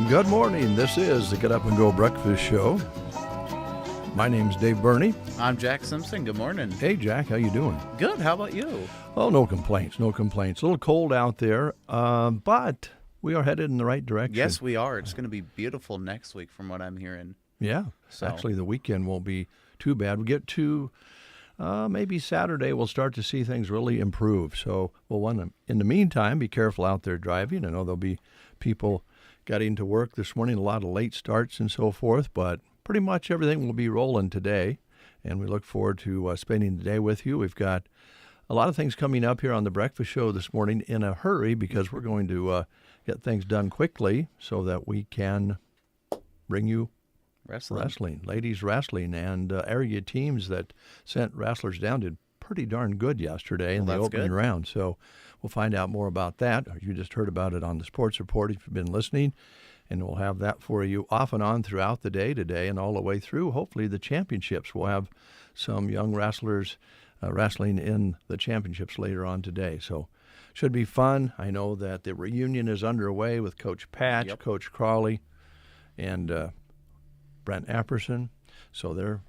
Good morning. This is the Get Up and Go Breakfast Show. My name's Dave Burney. I'm Jack Simpson. Good morning. Hey, Jack. How you doing? Good. How about you? Oh, no complaints. No complaints. A little cold out there, but we are headed in the right direction. Yes, we are. It's going to be beautiful next week from what I'm hearing. Yeah. So. Actually, the weekend won't be too bad. We get to maybe Saturday, we'll start to see things really improve. So we'll want to, in the meantime, be careful out there driving. I know there'll be people getting to work this morning, a lot of late starts and so forth, but pretty much everything will be rolling today, and we look forward to spending the day with you. We've got a lot of things coming up here on the breakfast show this morning in a hurry because we're going to get things done quickly so that we can bring you wrestling, ladies wrestling, and area teams that sent wrestlers down did pretty darn good yesterday in the opening round. So we'll find out more about that. You just heard about it on the Sports Report if you've been listening, and we'll have that for you off and on throughout the day today and all the way through. Hopefully the championships. We'll have some young wrestlers wrestling in the championships later on today. So should be fun. I know that the reunion is underway with Coach Patch, Coach Crawley, and Brent Apperson. So they're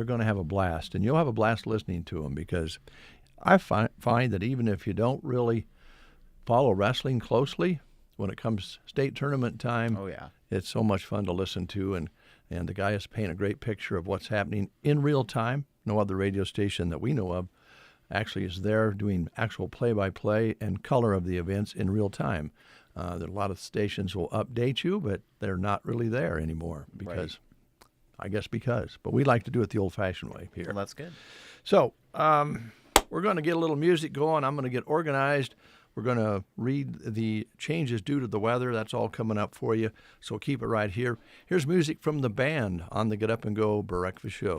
going to have a blast, and you'll have a blast listening to them because I find that even if you don't really follow wrestling closely, when it comes state tournament time, it's so much fun to listen to, and the guys paint a great picture of what's happening in real time. No other radio station that we know of actually is there doing actual play-by-play and color of the events in real time. There are a lot of stations will update you, but they're not really there anymore because, but we like to do it the old-fashioned way here. Well, that's good. So we're going to get a little music going. I'm going to get organized. We're going to read the changes due to the weather. That's all coming up for you, so keep it right here. Here's music from the band on the Get Up and Go Breakfast Show.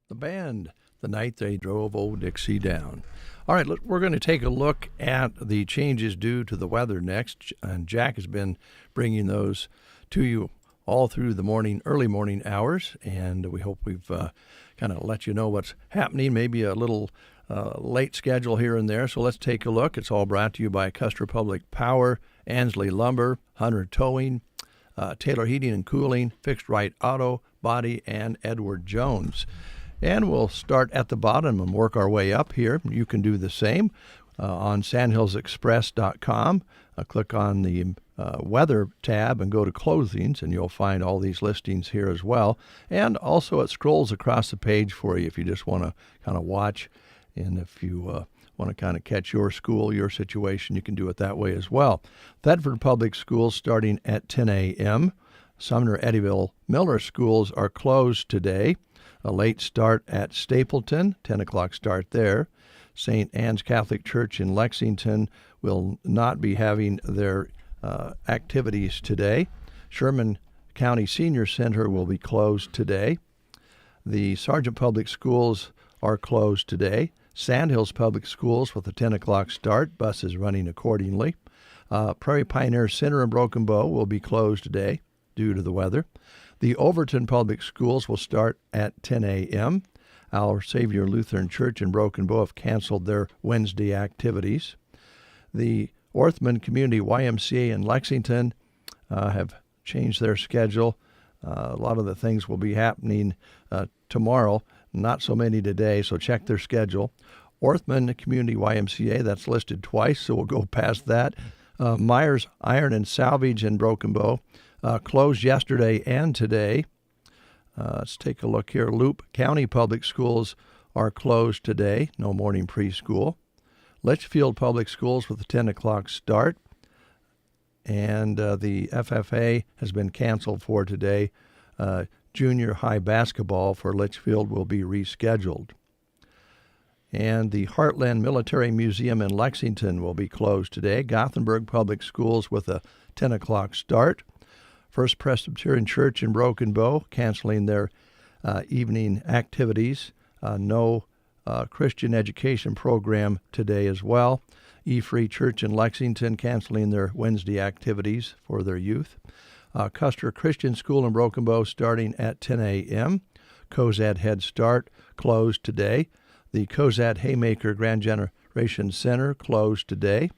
The band, the night they drove Old Dixie down. All right, we're going to take a look at the changes due to the weather next, and Jack has been bringing those to you all through the early morning hours, and we hope we've kind of let you know what's happening, maybe a little late schedule here and there. So let's take a look. It's all brought to you by Custer Public Power, Ansley Lumber, Hunter Towing, Taylor Heating and Cooling, Fixed Right Auto, Body, and Edward Jones. And we'll start at the bottom and work our way up here. You can do the same on sandhillsexpress.com. Click on the weather tab and go to closings, and you'll find all these listings here as well. And also it scrolls across the page for you if you just want to kind of watch, and if you want to kind of catch your school, your situation, you can do it that way as well. Thedford Public Schools starting at 10 a.m. Sumner, Eddyville, Miller schools are closed today. A late start at Stapleton, 10 o'clock start there. St. Anne's Catholic Church in Lexington will not be having their activities today. Sherman County Senior Center will be closed today. The Sargent Public Schools are closed today. Sandhills Public Schools with a 10 o'clock start, buses running accordingly. Prairie Pioneer Center in Broken Bow will be closed today due to the weather. The Overton Public Schools will start at 10 a.m. Our Savior Lutheran Church in Broken Bow have canceled their Wednesday activities. The Orthman Community YMCA in Lexington have changed their schedule. A lot of the things will be happening tomorrow, not so many today, so check their schedule. Orthman Community YMCA, that's listed twice, so we'll go past that. Myers Iron and Salvage in Broken Bow closed yesterday and today. Let's take a look here. Loop County Public Schools are closed today. No morning preschool. Litchfield Public Schools with a 10 o'clock start. And the FFA has been canceled for today. Junior high basketball for Litchfield will be rescheduled. And the Heartland Military Museum in Lexington will be closed today. Gothenburg Public Schools with a 10 o'clock start. First Presbyterian Church in Broken Bow canceling their evening activities. No Christian education program today as well. E-Free Church in Lexington canceling their Wednesday activities for their youth. Custer Christian School in Broken Bow starting at 10 a.m. Cozad Head Start closed today. The Cozad Haymaker Grand Generation Center closed today.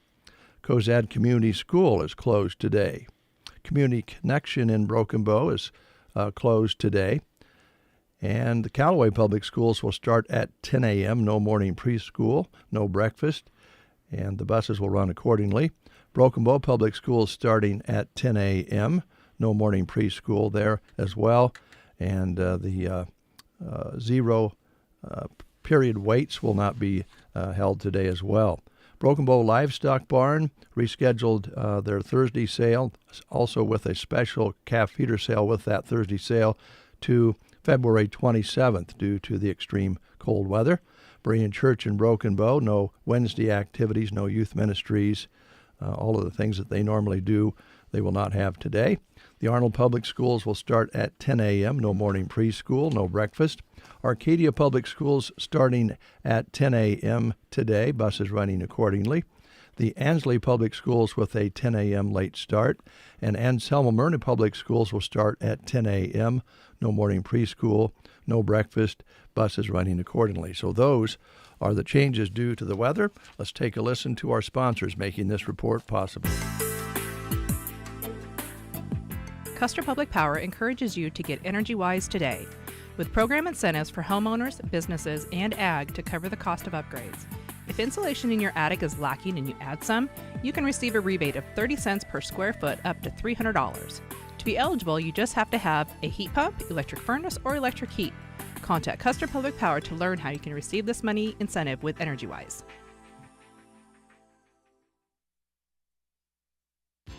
Cozad Community School is closed today. Community Connection in Broken Bow is closed today. And the Callaway Public Schools will start at 10 a.m. No morning preschool, no breakfast, and the buses will run accordingly. Broken Bow Public Schools starting at 10 a.m. No morning preschool there as well. And the zero period weights will not be held today as well. Broken Bow Livestock Barn rescheduled their Thursday sale, also with a special calf feeder sale with that Thursday sale, to February 27th due to the extreme cold weather. Berean Church in Broken Bow, no Wednesday activities, no youth ministries, all of the things that they normally do, they will not have today. The Arnold Public Schools will start at 10 a.m., no morning preschool, no breakfast. Arcadia Public Schools starting at 10 a.m. today, buses running accordingly. The Ansley Public Schools with a 10 a.m. late start. And Anselmo Myrna Public Schools will start at 10 a.m., no morning preschool, no breakfast, buses running accordingly. So those are the changes due to the weather. Let's take a listen to our sponsors making this report possible. Custer Public Power encourages you to get energy-wise today, with program incentives for homeowners, businesses, and ag to cover the cost of upgrades. If insulation in your attic is lacking and you add some, you can receive a rebate of 30 cents per square foot up to $300. To be eligible, you just have to have a heat pump, electric furnace, or electric heat. Contact Custer Public Power to learn how you can receive this money incentive with EnergyWise.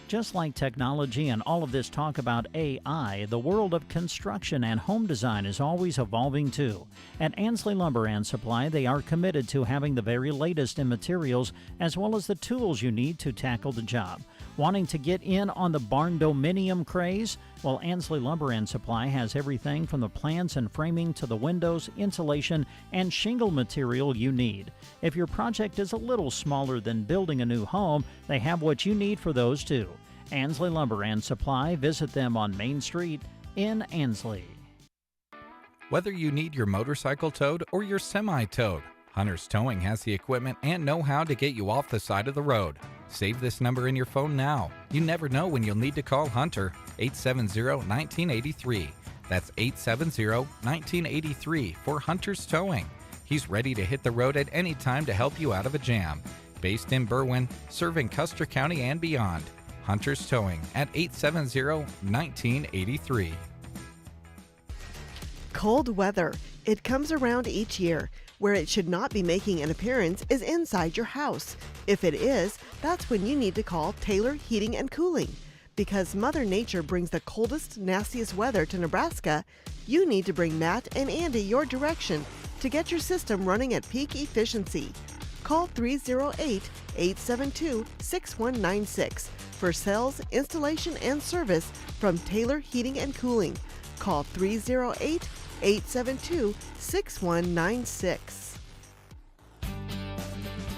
Just like technology and all of this talk about AI, the world of construction and home design is always evolving too. At Ansley Lumber and Supply, they are committed to having the very latest in materials as well as the tools you need to tackle the job. Wanting to get in on the barn dominium craze? Well, Ansley Lumber and Supply has everything from the plans and framing to the windows, insulation, and shingle material you need. If your project is a little smaller than building a new home, they have what you need for those too. Ansley Lumber and Supply. Visit them on Main Street in Ansley. Whether you need your motorcycle towed or your semi towed, Hunter's Towing has the equipment and know-how to get you off the side of the road. Save this number in your phone now. You never know when you'll need to call Hunter, 870-1983. That's 870-1983 for Hunter's Towing. He's ready to hit the road at any time to help you out of a jam. Based in Berwyn, serving Custer County and beyond. Hunter's Towing at 870-1983. Cold weather. It comes around each year. Where it should not be making an appearance is inside your house. If it is, that's when you need to call Taylor Heating and Cooling. Because Mother Nature brings the coldest, nastiest weather to Nebraska, you need to bring Matt and Andy your direction to get your system running at peak efficiency. Call 308-872-6196 for sales, installation, and service from Taylor Heating and Cooling. Call 308-872-6196.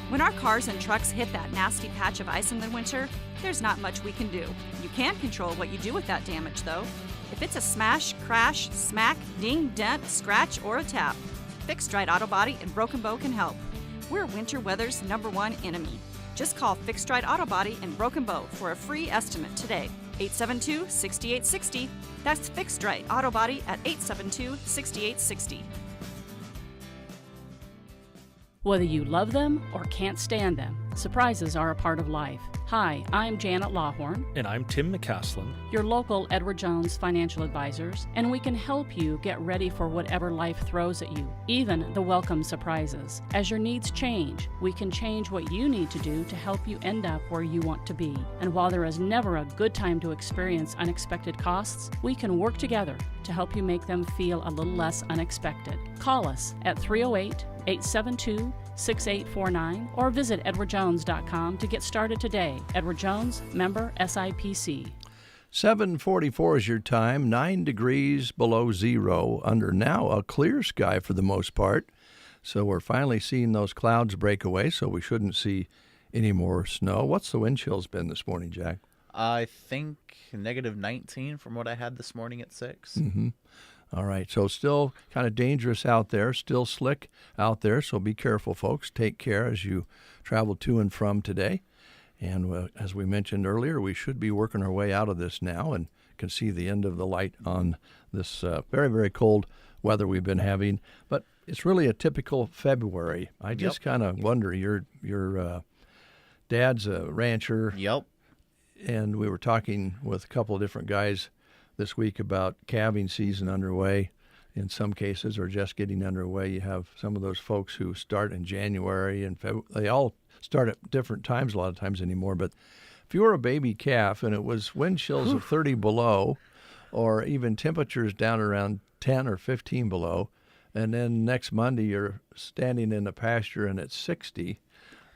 When our cars and trucks hit that nasty patch of ice in the winter, there's not much we can do. You can control what you do with that damage, though. If it's a smash, crash, smack, ding, dent, scratch, or a tap, Fixed Right Auto Body and Broken Bow can help. We're winter weather's #1 enemy. Just call Fixed Right Auto Body and Broken Bow for a free estimate today. 872-6860. That's Fixed Right Auto Body at 872-6860. Whether you love them or can't stand them, surprises are a part of life. Hi, I'm Janet Lawhorn, And I'm Tim McCaslin. your local Edward Jones financial advisors, and we can help you get ready for whatever life throws at you, even the welcome surprises. As your needs change, we can change what you need to do to help you end up where you want to be. And while there is never a good time to experience unexpected costs, we can work together to help you make them feel a little less unexpected. Call us at 308-872-6849 or visit edwardjones.com to get started today. Edward Jones, member SIPC. 7:44 is your time, 9 degrees below zero, under now a clear sky for the most part. So we're finally seeing those clouds break away, so we shouldn't see any more snow. What's the wind chill's been this morning, Jack? I think -19 from what I had this morning at 6. Mm-hmm. All right, so still kind of dangerous out there, still slick out there, so be careful, folks. Take care as you travel to and from today. And as we mentioned earlier, we should be working our way out of this now and can see the end of the light on this very, very cold weather we've been having. But it's really a typical February. I just kind of wonder, your dad's a rancher. Yep. And we were talking with a couple of different guys this week about calving season underway in some cases, or just getting underway. You have some of those folks who start in January and February. They all start at different times a lot of times anymore. But if you were a baby calf and it was wind chills of 30 below, or even temperatures down around 10 or 15 below, and then next Monday you're standing in a pasture and it's 60,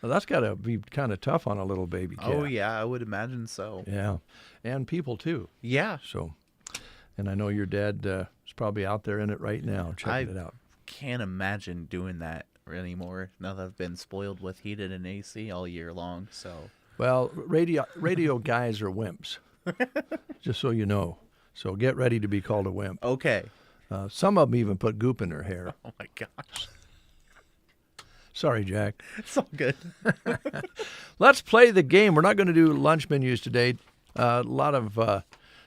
well, that's got to be kind of tough on a little baby calf. Oh, yeah, I would imagine so. Yeah, and people too. Yeah. So, and I know your dad is probably out there in it right now, checking it out. Can't imagine doing that anymore now that I've been spoiled with heated and AC all year long. So, well, radio guys are wimps, just so you know. So get ready to be called a wimp. okay. Some of them even put goop in their hair. Oh, my gosh. Sorry, Jack. It's all good. Let's play the game. We're not going to do lunch menus today. A lot of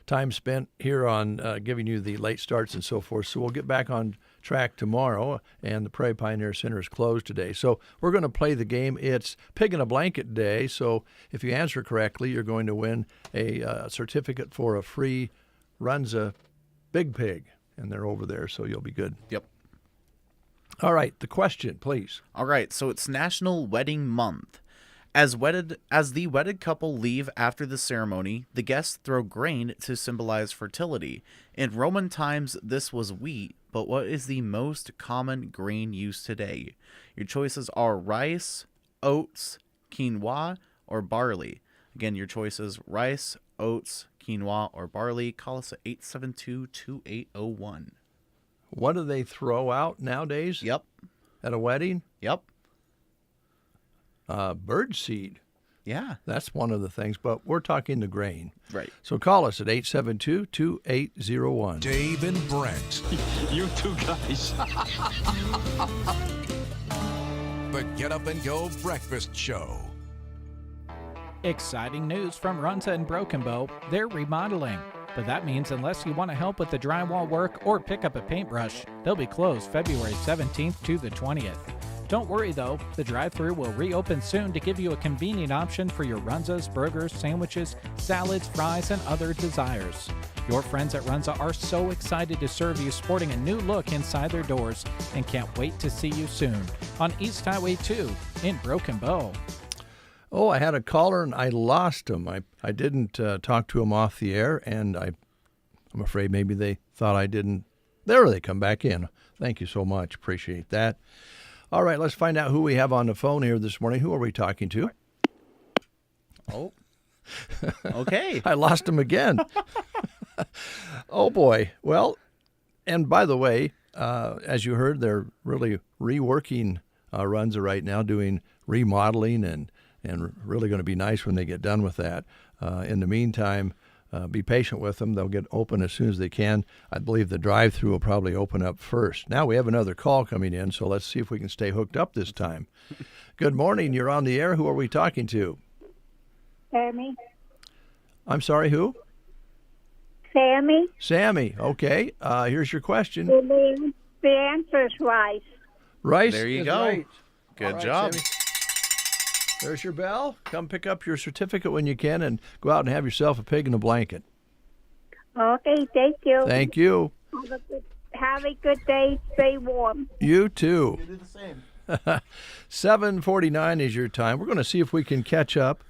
time spent here on giving you the late starts and so forth. So we'll get back on track tomorrow, and the Prairie Pioneer Center is closed today. So we're going to play the game. It's Pig in a Blanket Day. So if you answer correctly, you're going to win a certificate for a free Runza Big Pig, and they're over there, so you'll be good. Yep. All right, the question, please. All right, so it's National Wedding Month. As the wedded couple leave after the ceremony, the guests throw grain to symbolize fertility. In Roman times, this was wheat, but what is the most common grain used today? Your choices are rice, oats, quinoa, or barley. Again, your choices: rice, oats, quinoa, or barley. Call us at 872-2801. What do they throw out nowadays? Yep. At a wedding? Yep. Bird seed. Yeah. That's one of the things, but we're talking the grain. Right. So call us at 872-2801. Dave and Brent. You two guys. The Get Up and Go Breakfast Show. Exciting news from Runza and Broken Bow. They're remodeling. But that means unless you want to help with the drywall work or pick up a paintbrush, they'll be closed February 17th to the 20th. Don't worry though, the drive-thru will reopen soon to give you a convenient option for your Runzas, burgers, sandwiches, salads, fries, and other desires. Your friends at Runza are so excited to serve you, sporting a new look inside their doors, and can't wait to see you soon on East Highway 2 in Broken Bow. Oh, I had a caller and I lost him. I didn't talk to him off the air, and I'm afraid maybe they thought I didn't. There they come back in. Thank you so much. Appreciate that. All right, let's find out who we have on the phone here this morning. Who are we talking to? Oh. Okay. I lost him again. Oh, boy. Well, and by the way, as you heard, they're really reworking Runza right now, doing remodeling, and really going to be nice when they get done with that. In the meantime, be patient with them. They'll get open as soon as they can. I believe the drive-thru will probably open up first. Now we have another call coming in, so let's see if we can stay hooked up this time. Good morning. You're on the air. Who are we talking to? Sammy. I'm sorry, who? Sammy. Sammy. Okay. Here's your question. The answer is rice. Rice. There you is go. right. Good All right, job. Sammy. There's your bell. Come pick up your certificate when you can and go out and have yourself a pig in a blanket. Okay, thank you. Thank you. Have a good day. Stay warm. You too. You do the same. 7:49 is your time. We're going to see if we can catch up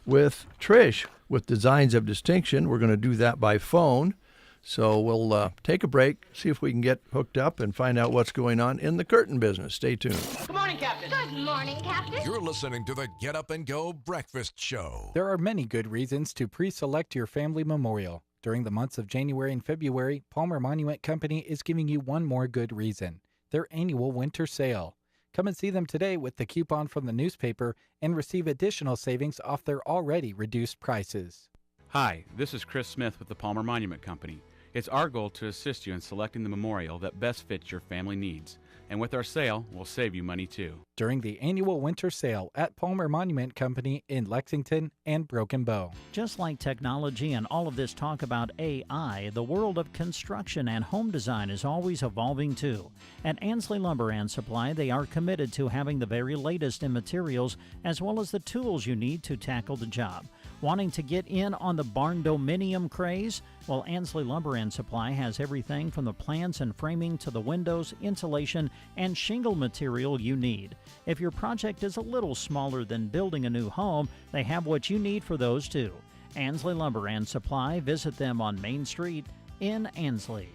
with Trish with Designs of Distinction. We're going to do that by phone. So we'll take a break, see if we can get hooked up and find out what's going on in the curtain business. Stay tuned. Good morning, Captain. Good morning, Captain. You're listening to the Get Up and Go Breakfast Show. There are many good reasons to pre-select your family memorial. During the months of January and February, Palmer Monument Company is giving you one more good reason: their annual winter sale. Come and see them today with the coupon from the newspaper and receive additional savings off their already reduced prices. Hi, this is Chris Smith with the Palmer Monument Company. It's our goal to assist you in selecting the memorial that best fits your family needs. And with our sale, we'll save you money too. During the annual winter sale at Palmer Monument Company in Lexington and Broken Bow. Just like technology and all of this talk about AI, the world of construction and home design is always evolving too. At Ansley Lumber and Supply, they are committed to having the very latest in materials as well as the tools you need to tackle the job. Wanting to get in on the barn dominium craze? Well, Ansley Lumber and Supply has everything from the plans and framing to the windows, insulation, and shingle material you need. If your project is a little smaller than building a new home, they have what you need for those too. Ansley Lumber and Supply. Visit them on Main Street in Ansley.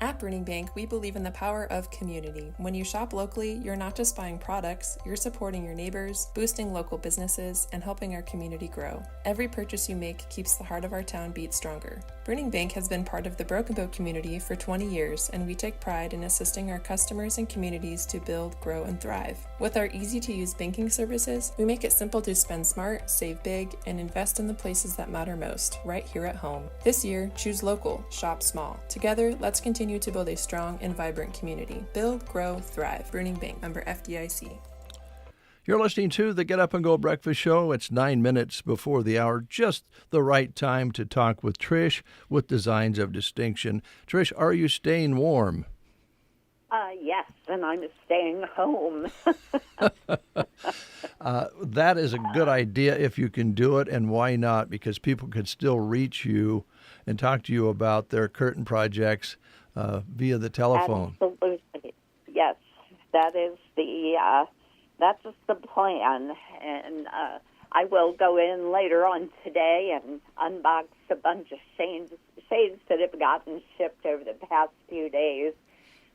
At Burning Bank, we believe in the power of community. When you shop locally, you're not just buying products, you're supporting your neighbors, boosting local businesses, and helping our community grow. Every purchase you make keeps the heart of our town beat stronger. Burning Bank has been part of the Broken Bow community for 20 years, and we take pride in assisting our customers and communities to build, grow, and thrive. With our easy-to-use banking services, we make it simple to spend smart, save big, and invest in the places that matter most, right here at home. This year, choose local, shop small. Together, let's continue to build a strong and vibrant community. Build, grow, thrive. Burning Bank, member FDIC. You're listening to the Get Up and Go Breakfast Show. It's 9 minutes before the hour, just the right time to talk with Trish with Designs of Distinction. Trish, are you staying warm? Yes, and I'm staying home. That is a good idea if you can do it, and why not? Because people could still reach you and talk to you about their curtain projects via the telephone. Absolutely. Yes, that is that's the plan, and I will go in later on today and unbox a bunch of shades that have gotten shipped over the past few days,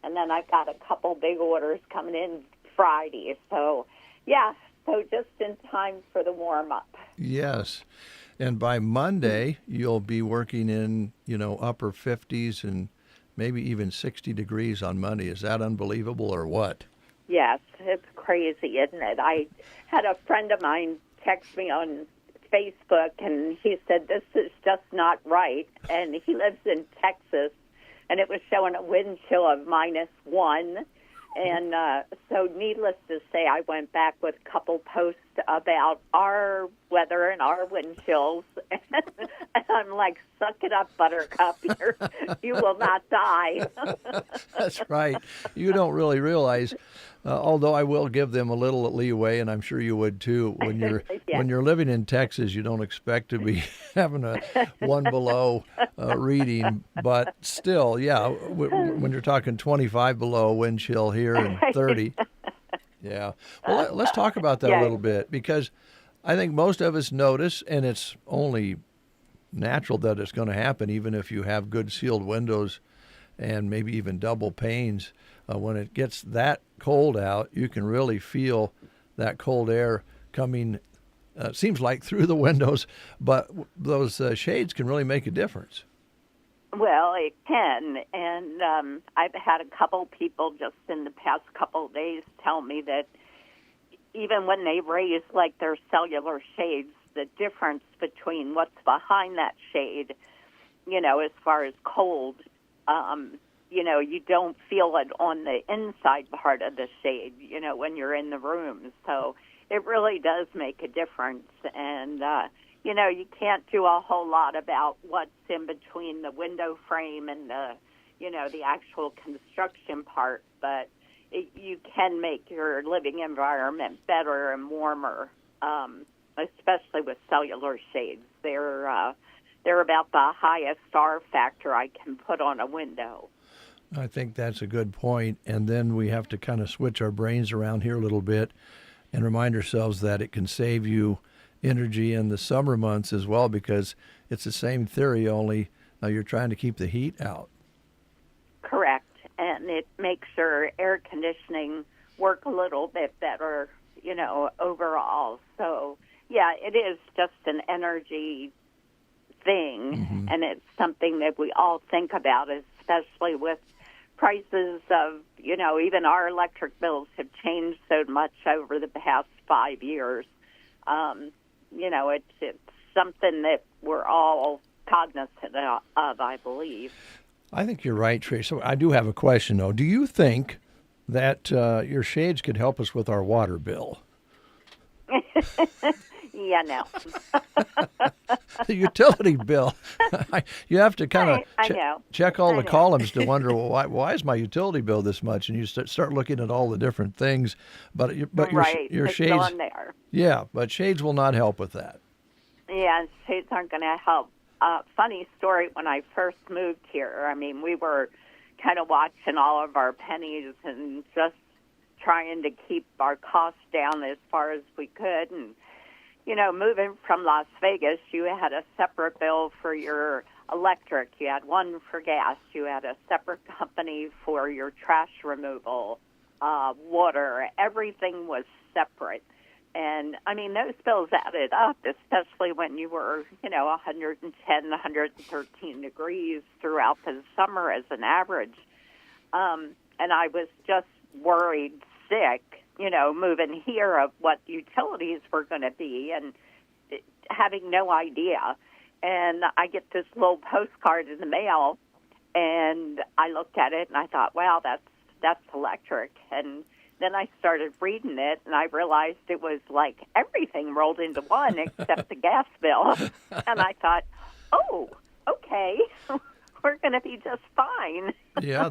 and then I've got a couple big orders coming in Friday. So, yeah, so just in time for the warm-up. Yes. And by Monday, you'll be working in, upper 50s and maybe even 60 degrees on Monday. Is that unbelievable or what? Yes, it's crazy, isn't it? I had a friend of mine text me on Facebook, and he said, this is just not right. And he lives in Texas, and it was showing a wind chill of -1. And so needless to say, I went back with a couple posts about our weather and our wind chills. And I'm like, suck it up, Buttercup. You will not die. That's right. You don't really realize, although I will give them a little leeway, and I'm sure you would too. When you're Yeah. when you're living in Texas, you don't expect to be having a 1 below reading, but still, yeah. When you're talking 25 below wind chill here and 30, yeah. Well, let's talk about that a little bit, because I think most of us notice, and it's only natural that it's going to happen, even if you have good sealed windows and maybe even double panes. When it gets that cold out, you can really feel that cold air coming, seems like through the windows, but those shades can really make a difference. Well, it can, and I've had a couple people just in the past couple of days tell me that even when they raise like their cellular shades, the difference between what's behind that shade, as far as cold, you don't feel it on the inside part of the shade, when you're in the room. So it really does make a difference. And, you can't do a whole lot about what's in between the window frame and the actual construction part, but you can make your living environment better and warmer, especially with cellular shades. They're about the highest R factor I can put on a window. I think that's a good point. And then we have to kind of switch our brains around here a little bit and remind ourselves that it can save you energy in the summer months as well, because it's the same theory, only you're trying to keep the heat out. Correct. And it makes your air conditioning work a little bit better, overall. So, yeah, it is just an energy thing, and it's something that we all think about, especially with prices of, even our electric bills have changed so much over the past 5 years. It's something that we're all cognizant of, I believe. I think you're right, Trace. So I do have a question, though. Do you think that your shades could help us with our water bill? Yeah, no. The utility bill. You have to kind of check all the columns to wonder, well, why is my utility bill this much? And you start looking at all the different things. But your it's shades, on there. Yeah, but shades will not help with that. Yeah, shades aren't going to help. Funny story, when I first moved here, we were kind of watching all of our pennies and just trying to keep our costs down as far as we could. And, moving from Las Vegas, you had a separate bill for your electric. You had one for gas. You had a separate company for your trash removal, water. Everything was separate. And, those bills added up, especially when you were, 110, 113 degrees throughout the summer as an average. And I was just worried sick, moving here of what utilities were going to be and having no idea. And I get this little postcard in the mail, and I looked at it, and I thought, wow, that's electric. And then I started reading it, and I realized it was like everything rolled into one except the gas bill. And I thought, oh, okay, we're going to be just fine. Yeah,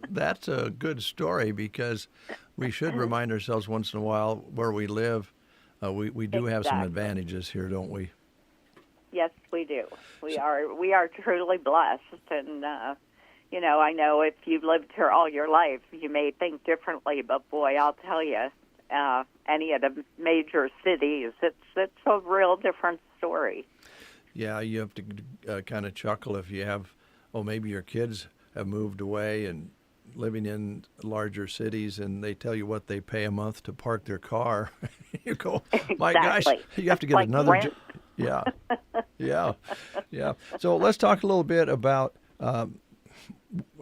that's a good story, because we should remind ourselves once in a while where we live. We do have some advantages here, don't we? Yes, we do. We are truly blessed, and I know if you've lived here all your life, you may think differently, but boy, I'll tell you, any of the major cities, it's a real different story. Yeah, you have to kind of chuckle if you have, maybe your kids have moved away and living in larger cities, and they tell you what they pay a month to park their car. You go, my gosh, you have to get like another rent. Yeah. Yeah. So let's talk a little bit about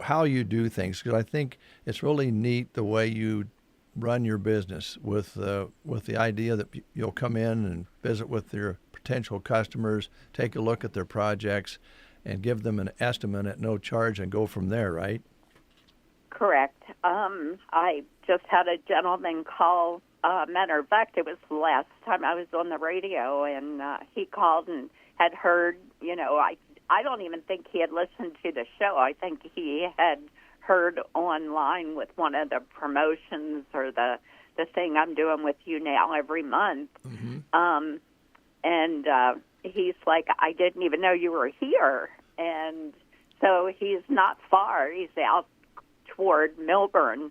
how you do things, because I think it's really neat the way you run your business with the idea that you'll come in and visit with your potential customers, take a look at their projects, and give them an estimate at no charge and go from there, right? Correct. I just had a gentleman call. Matter of fact, it was the last time I was on the radio, and he called and had heard, I don't even think he had listened to the show. I think he had heard online with one of the promotions or the thing I'm doing with you now every month. Mm-hmm. And he's like, I didn't even know you were here. And so he's not far. He's out toward Milburn.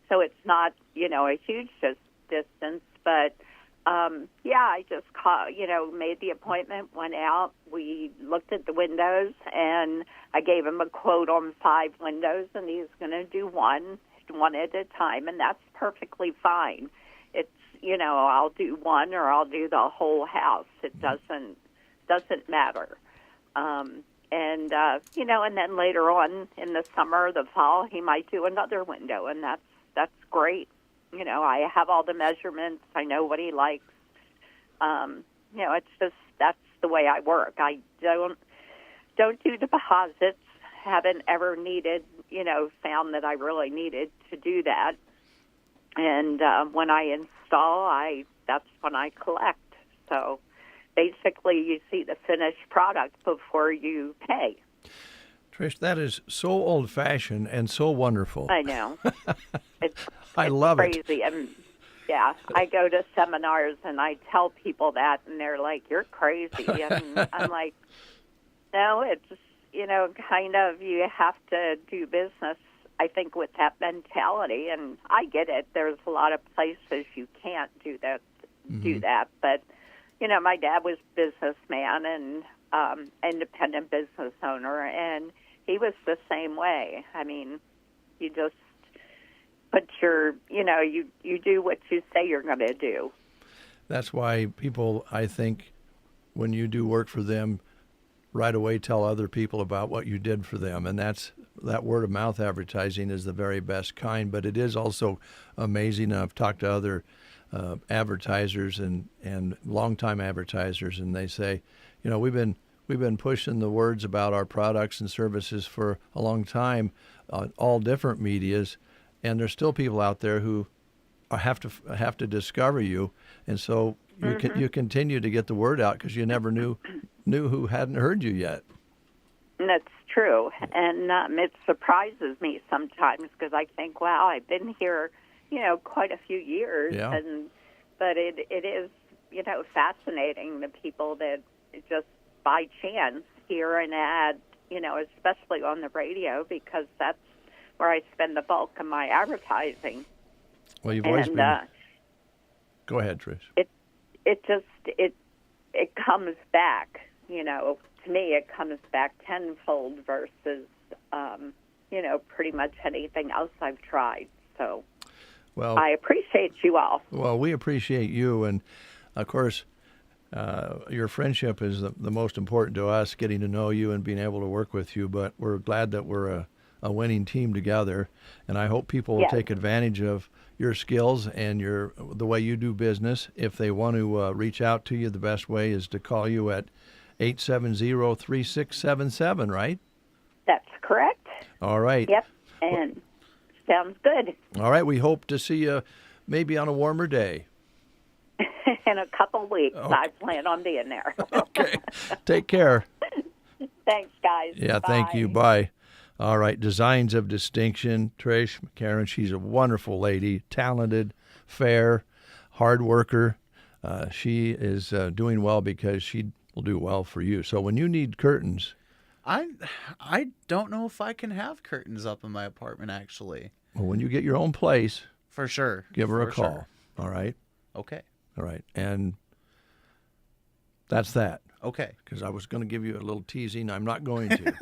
So it's not, a huge distance. But, I just made the appointment, went out. We looked at the windows, and I gave him a quote on 5 windows, and he's going to do one at a time, and that's perfectly fine. It's, I'll do one or I'll do the whole house. It doesn't matter. And then later on in the summer or the fall, he might do another window, and that's great. I have all the measurements. I know what he likes. It's just, that's the way I work. I don't do deposits. Haven't ever needed, found that I really needed to do that. And when I install, that's when I collect. So basically, you see the finished product before you pay. Trish, that is so old-fashioned and so wonderful. I know. I love crazy. it. And yeah, I go to seminars and I tell people that, and they're like, "You're crazy." And I'm like, "No, it's kind of, you have to do business, I think, with that mentality." And I get it. There's a lot of places you can't do that. But my dad was a businessman and independent business owner, and he was the same way. I mean, you just put your, you do what you say you're going to do. That's why people, I think, when you do work for them, right away tell other people about what you did for them. And that word of mouth advertising is the very best kind, but it is also amazing. I've talked to other advertisers and longtime advertisers, and they say, we've been pushing the words about our products and services for a long time on all different medias, and there's still people out there who have to discover you, and so you continue to get the word out because you never knew who hadn't heard you yet. And that's true, and it surprises me sometimes because I think, wow, I've been here, quite a few years, but it is, fascinating, the people that just by chance hear an ad, especially on the radio, because that's where I spend the bulk of my advertising. Well, you've always been. Go ahead, Trish. It comes back, to me, it comes back tenfold versus, pretty much anything else I've tried. So, well, I appreciate you all. Well, we appreciate you, and of course, your friendship is the most important to us, getting to know you and being able to work with you. But we're glad that we're a winning team together, and I hope people will take advantage of your skills and the way you do business. If they want to reach out to you, the best way is to call you at 870-3677, right? That's correct. All right. Yep, and sounds good. All right, we hope to see you maybe on a warmer day. In a couple weeks, I plan on being there. Okay. Take care. Thanks, guys. Yeah, Bye. Thank you. Bye. All right, Designs of Distinction. Trish McCarron, she's a wonderful lady, talented, fair, hard worker. She is doing well because she will do well for you. So when you need curtains... I don't know if I can have curtains up in my apartment, actually. Well, when you get your own place... For sure. Give her a call. Sure. All right? Okay. All right. And that's that. Okay. Because I was going to give you a little teasing. I'm not going to.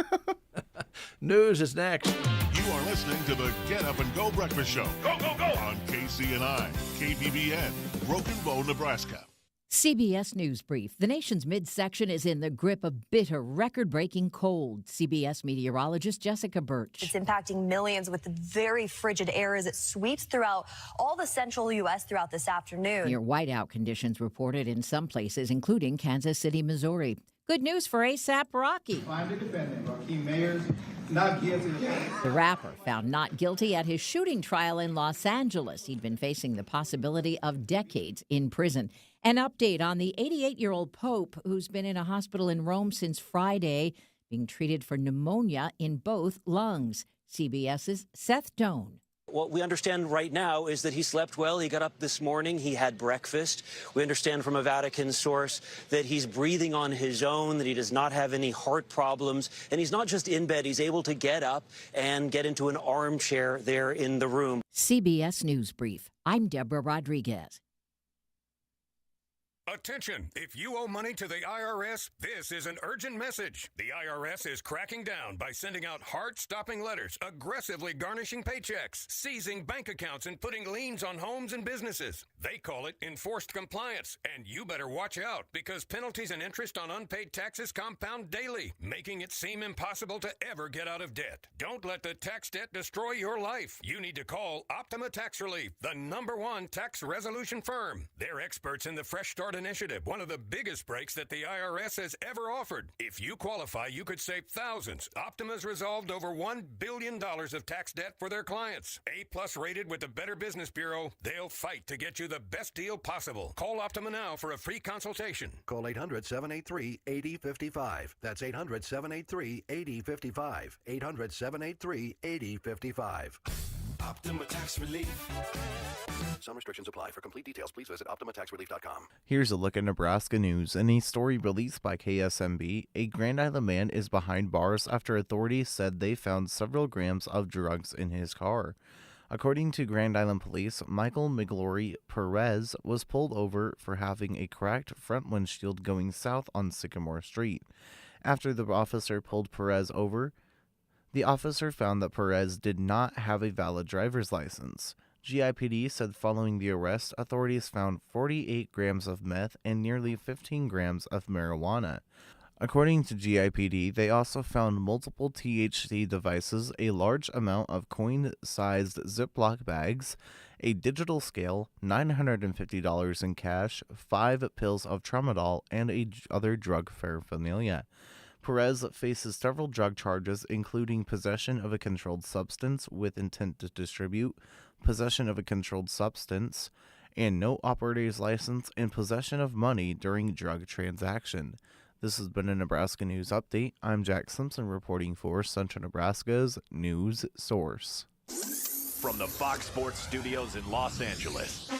News is next. You are listening to the Get Up and Go Breakfast Show. Go, go, go! On KCNI, KBBN, Broken Bow, Nebraska. CBS News Brief. The nation's midsection is in the grip of bitter, record-breaking cold. CBS meteorologist Jessica Birch. It's impacting millions with very frigid air as it sweeps throughout all the central U.S. throughout this afternoon. Near whiteout conditions reported in some places, including Kansas City, Missouri. Good news for ASAP Rocky. Find the defendant, Rakeem Mayers, not guilty. The rapper found not guilty at his shooting trial in Los Angeles. He'd been facing the possibility of decades in prison. An update on the 88-year-old Pope who's been in a hospital in Rome since Friday, being treated for pneumonia in both lungs. CBS's Seth Doan. What we understand right now is that he slept well. He got up this morning. He had breakfast. We understand from a Vatican source that he's breathing on his own, that he does not have any heart problems. And he's not just in bed. He's able to get up and get into an armchair there in the room. CBS News Brief. I'm Deborah Rodriguez. Attention! If you owe money to the IRS, this is an urgent message. The IRS is cracking down by sending out heart-stopping letters, aggressively garnishing paychecks, seizing bank accounts, and putting liens on homes and businesses. They call it enforced compliance, and you better watch out because penalties and interest on unpaid taxes compound daily, making it seem impossible to ever get out of debt. Don't let the tax debt destroy your life. You need to call Optima Tax Relief, the #1 tax resolution firm. They're experts in the Fresh Start Initiative, one of the biggest breaks that the IRS has ever offered. If you qualify, you could save thousands. Optima's resolved over $1 billion of tax debt for their clients. A+ rated with the Better Business Bureau, they'll fight to get you the best deal possible. Call Optima now for a free consultation. Call 800-783-8055. That's 800-783-8055. 800-783-8055. Optima Tax Relief. Some restrictions apply. For complete details, please visit OptimaTaxRelief.com. Here's a look at Nebraska news. In a story released by KSMB, a Grand Island man is behind bars after authorities said they found several grams of drugs in his car. According to Grand Island Police, Michael McGlory Perez was pulled over for having a cracked front windshield going south on Sycamore Street. After the officer pulled Perez over, the officer found that Perez did not have a valid driver's license. GIPD said following the arrest, authorities found 48 grams of meth and nearly 15 grams of marijuana. According to GIPD, they also found multiple THC devices, a large amount of coin-sized Ziploc bags, a digital scale, $950 in cash, 5 pills of tramadol, and other drug paraphernalia. Perez faces several drug charges, including possession of a controlled substance with intent to distribute, possession of a controlled substance, and no operator's license, and possession of money during drug transaction. This has been a Nebraska News Update. I'm Jack Simpson reporting for Central Nebraska's News Source. From the Fox Sports Studios in Los Angeles,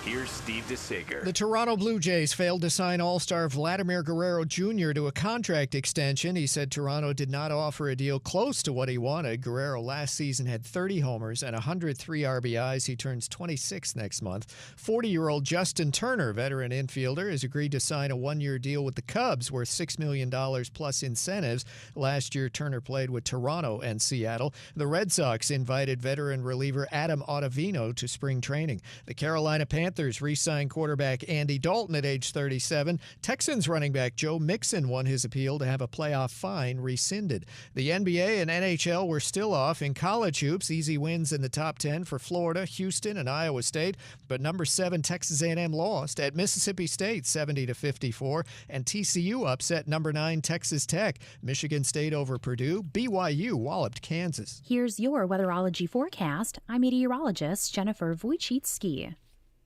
here's Steve DeSager. The Toronto Blue Jays failed to sign All-Star Vladimir Guerrero Jr. to a contract extension. He said Toronto did not offer a deal close to what he wanted. Guerrero last season had 30 homers and 103 RBIs. He turns 26 next month. 40-year-old Justin Turner, veteran infielder, has agreed to sign a one-year deal with the Cubs worth $6 million plus incentives. Last year, Turner played with Toronto and Seattle. The Red Sox invited veteran reliever Adam Ottavino to spring training. The Carolina Panthers re-signed quarterback Andy Dalton at age 37. Texans running back Joe Mixon won his appeal to have a playoff fine rescinded. The NBA and NHL were still off. In college hoops, easy wins in the top 10 for Florida, Houston, and Iowa State. But number 7 Texas A&M lost at Mississippi State 70-54, and TCU upset number 9 Texas Tech. Michigan State over Purdue. BYU walloped Kansas. Here's your weatherology forecast. I'm meteorologist Jennifer Wojcicki.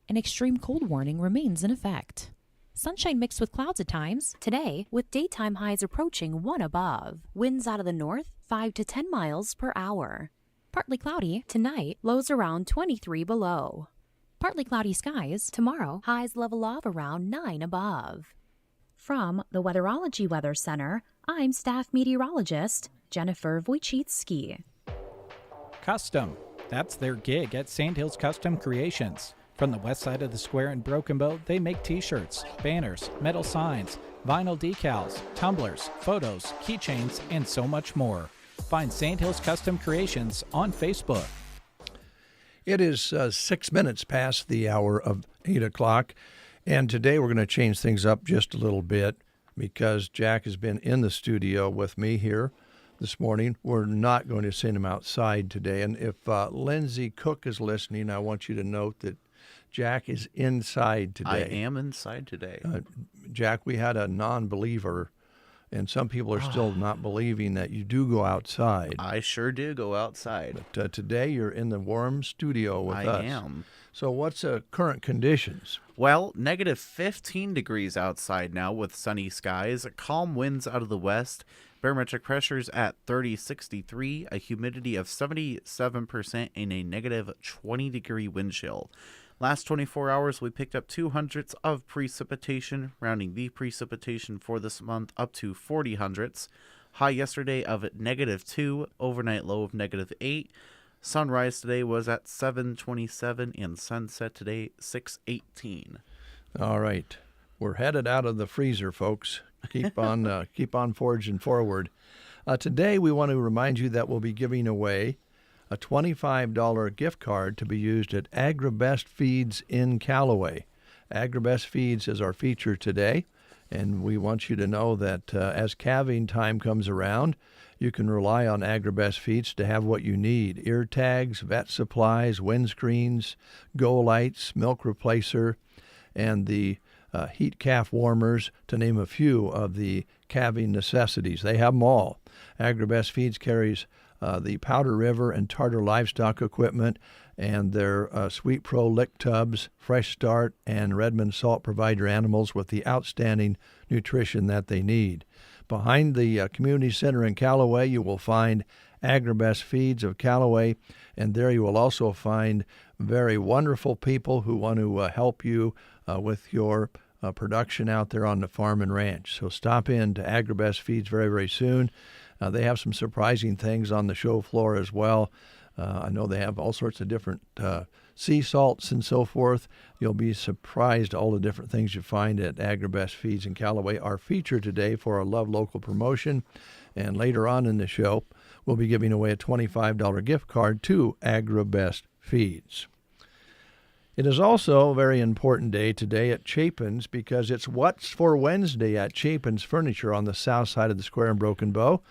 An extreme cold warning remains in effect. Sunshine mixed with clouds at times today, with daytime highs approaching 1 above. Winds out of the north, 5 to 10 miles per hour. Partly cloudy tonight, lows around 23 below. Partly cloudy skies tomorrow, highs level off around 9 above. From the Weatherology Weather Center, I'm staff meteorologist Jennifer Wojcicki. Custom. That's their gig at Sandhills Custom Creations. From the west side of the square in Broken Bow, they make t-shirts, banners, metal signs, vinyl decals, tumblers, photos, keychains, and so much more. Find Sandhills Custom Creations on Facebook. It is 6 minutes past the hour of 8 o'clock, And today we're going to change things up just a little bit because Jack has been in the studio with me here this morning. We're not going to send him outside today. And if Lindsay Cook is listening, I want you to note that Jack is inside today. I am inside today. Jack, we had a non-believer, and some people are still not believing that you do go outside. I sure do go outside. But today you're in the warm studio with us. I am. So what's current conditions? Well, negative 15 degrees outside now with sunny skies, calm winds out of the west, barometric pressures at 3063, a humidity of 77%, and a negative 20-degree wind chill. Last 24 hours, we picked up 200ths of precipitation, rounding the precipitation for this month up to 40 hundredths. High yesterday of -2, overnight low of -8. Sunrise today was at 7:27 and sunset today 6:18. All right. We're headed out of the freezer, folks. Keep on forging forward. Today we want to remind you that we'll be giving away a $25 gift card to be used at AgriBest Feeds in Callaway. AgriBest Feeds is our feature today, and we want you to know that as calving time comes around, you can rely on AgriBest Feeds to have what you need: ear tags, vet supplies, windscreens, go lights, milk replacer, and the heat calf warmers, to name a few of the calving necessities. They have them all. AgriBest Feeds carries the Powder River and Tartar livestock equipment, and their Sweet Pro lick tubs, Fresh Start, and Redmond Salt provide your animals with the outstanding nutrition that they need. Behind the community center in Callaway, you will find AgriBest Feeds of Callaway, and there you will also find very wonderful people who want to help you with your production out there on the farm and ranch. So stop in to AgriBest Feeds very, very soon. They have some surprising things on the show floor as well. I know they have all sorts of different sea salts and so forth. You'll be surprised all the different things you find at AgriBest Feeds in Callaway. Our feature today for our Love Local promotion, and later on in the show, we'll be giving away a $25 gift card to AgriBest Feeds. It is also a very important day today at Chapin's because it's What's for Wednesday at Chapin's Furniture on the south side of the square in Broken Bow.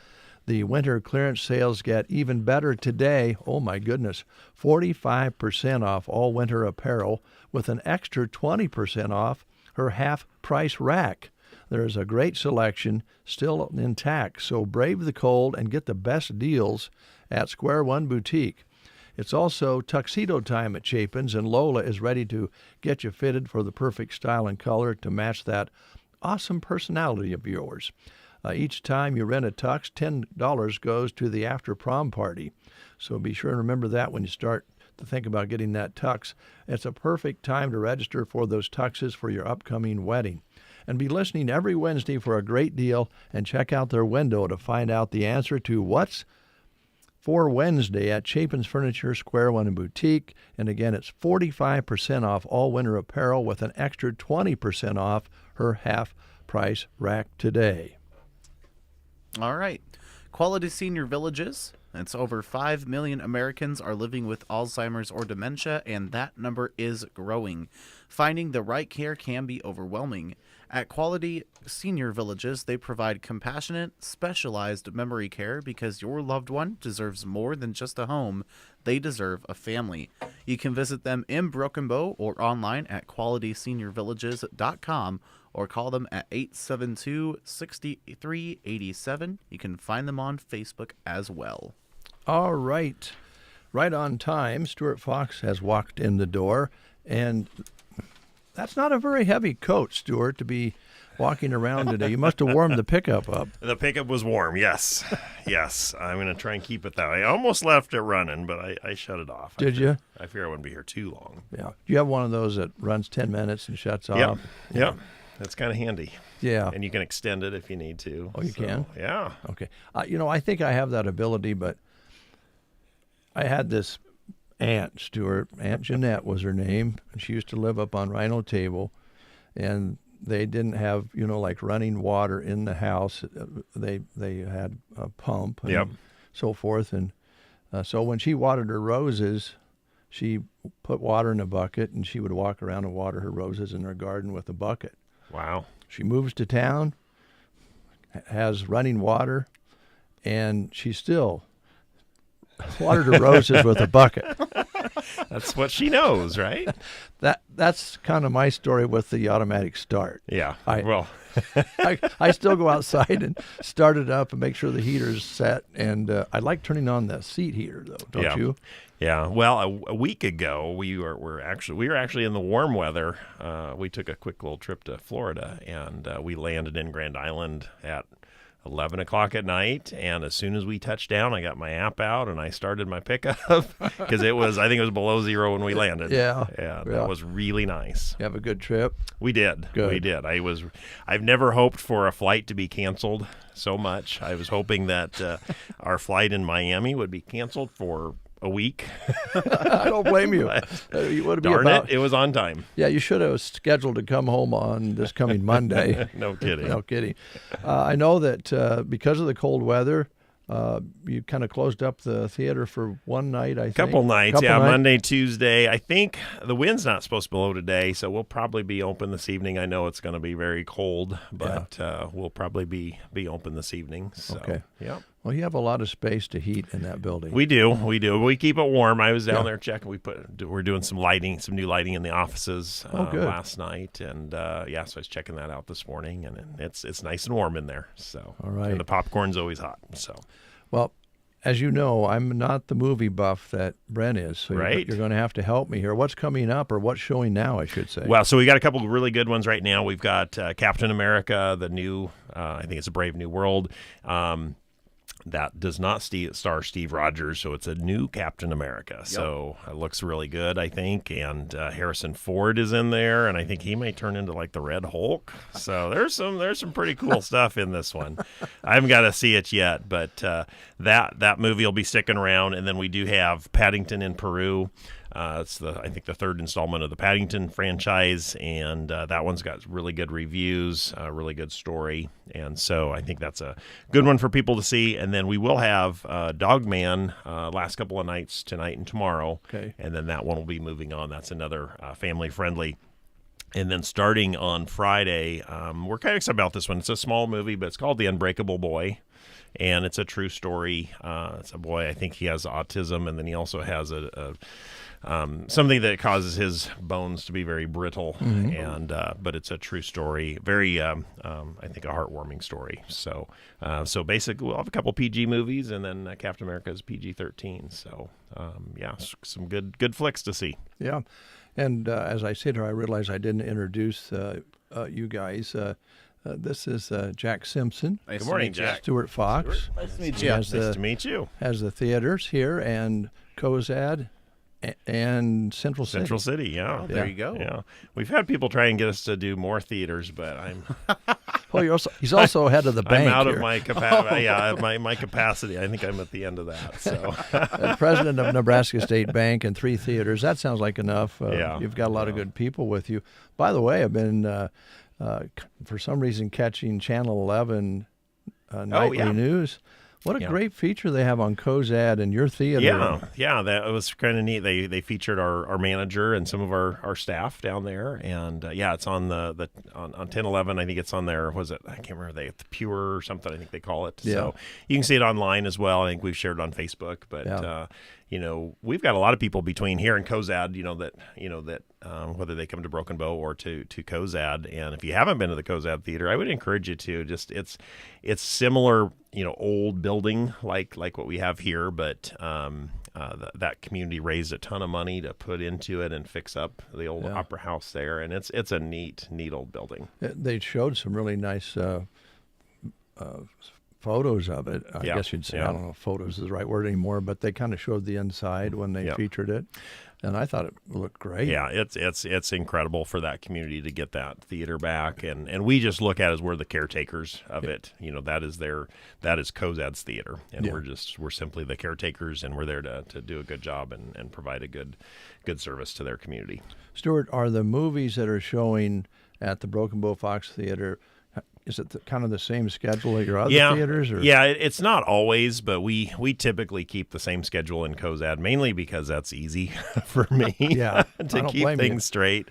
The winter clearance sales get even better today. Oh my goodness, 45% off all winter apparel with an extra 20% off her half-price rack. There's a great selection still intact, so brave the cold and get the best deals at Square One Boutique. It's also tuxedo time at Chapin's, and Lola is ready to get you fitted for the perfect style and color to match that awesome personality of yours. Each time you rent a tux, $10 goes to the after prom party. So be sure and remember that when you start to think about getting that tux. It's a perfect time to register for those tuxes for your upcoming wedding. And be listening every Wednesday for a great deal, and check out their window to find out the answer to What's for Wednesday at Chapin's Furniture, Square One and Boutique. And again, it's 45% off all winter apparel with an extra 20% off her half-price rack today. All right. Quality Senior Villages. It's over 5 million Americans are living with Alzheimer's or dementia, and that number is growing. Finding the right care can be overwhelming. At Quality Senior Villages, they provide compassionate, specialized memory care because your loved one deserves more than just a home. They deserve a family. You can visit them in Broken Bow or online at qualityseniorvillages.com or call them at 872-6387. You can find them on Facebook as well. All right. Right on time, Stuart Fox has walked in the door, and that's not a very heavy coat, Stuart, to be walking around today. You must have warmed the pickup up. The pickup was warm, yes. Yes, I'm going to try and keep it that way. I almost left it running, but I shut it off. Did you? I figure I wouldn't be here too long. Yeah. Do you have one of those that runs 10 minutes and shuts off? Yep. Yep. That's kind of handy. Yeah. And you can extend it if you need to. Oh, you can? Yeah. Okay. I think I have that ability, but I had this aunt, Stuart. Aunt Jeanette was her name. And she used to live up on Rhino Table, and they didn't have, like running water in the house. They had a pump and so forth. And so when she watered her roses, she put water in a bucket, and she would walk around and water her roses in her garden with a bucket. Wow. She moves to town, has running water, and she still watered her roses with a bucket. That's what she knows, right? That's kind of my story with the automatic start. Yeah. I still go outside and start it up and make sure the heater's set. And I like turning on the seat heater, though, don't you? Yeah. Well, a week ago, we were actually in the warm weather. We took a quick little trip to Florida, and we landed in Grand Island at 11 o'clock at night, and as soon as we touched down, I got my app out and I started my pickup because I think it was below zero when we landed. Yeah. That was really nice. You have a good trip? We did. Good. We did. I've never hoped for a flight to be canceled so much. I was hoping that our flight in Miami would be canceled for a week. I don't blame you. Darn it, it was on time. Yeah, you should have scheduled to come home on this coming Monday. No kidding. No kidding. I know that because of the cold weather, you kind of closed up the theater for one night, I think. Couple nights. Monday, Tuesday. I think the wind's not supposed to blow today, so we'll probably be open this evening. I know it's going to be very cold, but we'll probably be open this evening. So, okay. Yeah. Well, you have a lot of space to heat in that building. We do. We keep it warm. I was down there checking. We're doing some new lighting in the offices last night, and so I was checking that out this morning, and it's nice and warm in there. So, all right. And the popcorn's always hot. So, well, as you know, I'm not the movie buff that Brent is, so right. You're going to have to help me here. What's coming up, or what's showing now, I should say? Well, so we got a couple of really good ones right now. We've got Captain America, the new, I think it's a Brave New World. That does not star Steve Rogers, so it's a new Captain America. Yep. So it looks really good, I think. And Harrison Ford is in there, and I think he may turn into like the Red Hulk. So there's some pretty cool stuff in this one. I haven't got to see it yet, but that movie will be sticking around. And then we do have Paddington in Peru. It's I think the third installment of the Paddington franchise, and that one's got really good reviews, really good story, and so I think that's a good one for people to see. And then we will have Dogman last couple of nights, tonight and tomorrow, and then that one will be moving on. That's another family-friendly. And then starting on Friday, we're kind of excited about this one. It's a small movie, but it's called The Unbreakable Boy. And it's a true story. It's a boy, I think he has autism, and then he also has something that causes his bones to be very brittle. Mm-hmm. And but it's a true story. Very, I think, a heartwarming story. So basically, we'll have a couple PG movies, and then Captain America is PG-13. So, some good flicks to see. Yeah. And as I sit here, I realize I didn't introduce you guys. This is Jack Simpson. Good morning, Jack. Stuart Fox. Nice to meet you. Nice to meet you. Has the theaters here and Cozad and Central City. Central City, yeah. Oh, there you go. Yeah, we've had people try and get us to do more theaters, but I'm. Well, he's also head of the bank. I'm out here. of my capacity. Yeah, my capacity. I think I'm at the end of that. So, president of Nebraska State Bank and 3 theaters. That sounds like enough. You've got a lot of good people with you. By the way, I've been for some reason catching Channel 11 nightly news. What a great feature they have on Cozad and your theater. Yeah, that was kind of neat. They featured our manager and some of our staff down there, and it's on on 1011. I think it's on there. Was it? I can't remember. The Pure or something. I think they call it. Yeah. So you can see it online as well. I think we've shared it on Facebook, but. We've got a lot of people between here and Cozad, that whether they come to Broken Bow or to Cozad. And if you haven't been to the Cozad Theater, I would encourage you to. Just it's similar, old building like what we have here, but that community raised a ton of money to put into it and fix up the old Opera House there, and it's a neat old building. They showed some really nice photos of it. I guess you'd say, I don't know if photos is the right word anymore, but they kind of showed the inside when they featured it, and I thought it looked great. Yeah, it's incredible for that community to get that theater back, and we just look at it as we're the caretakers of it. That is Cozad's theater, and we're simply the caretakers, and we're there to do a good job and provide a good service to their community. Stuart, are the movies that are showing at the Broken Bow Fox Theater is it kind of the same schedule at your other Yeah, theaters? Or? yeah, it's not always, but we typically keep the same schedule in Cozad, mainly because that's easy for me Yeah, to keep things straight.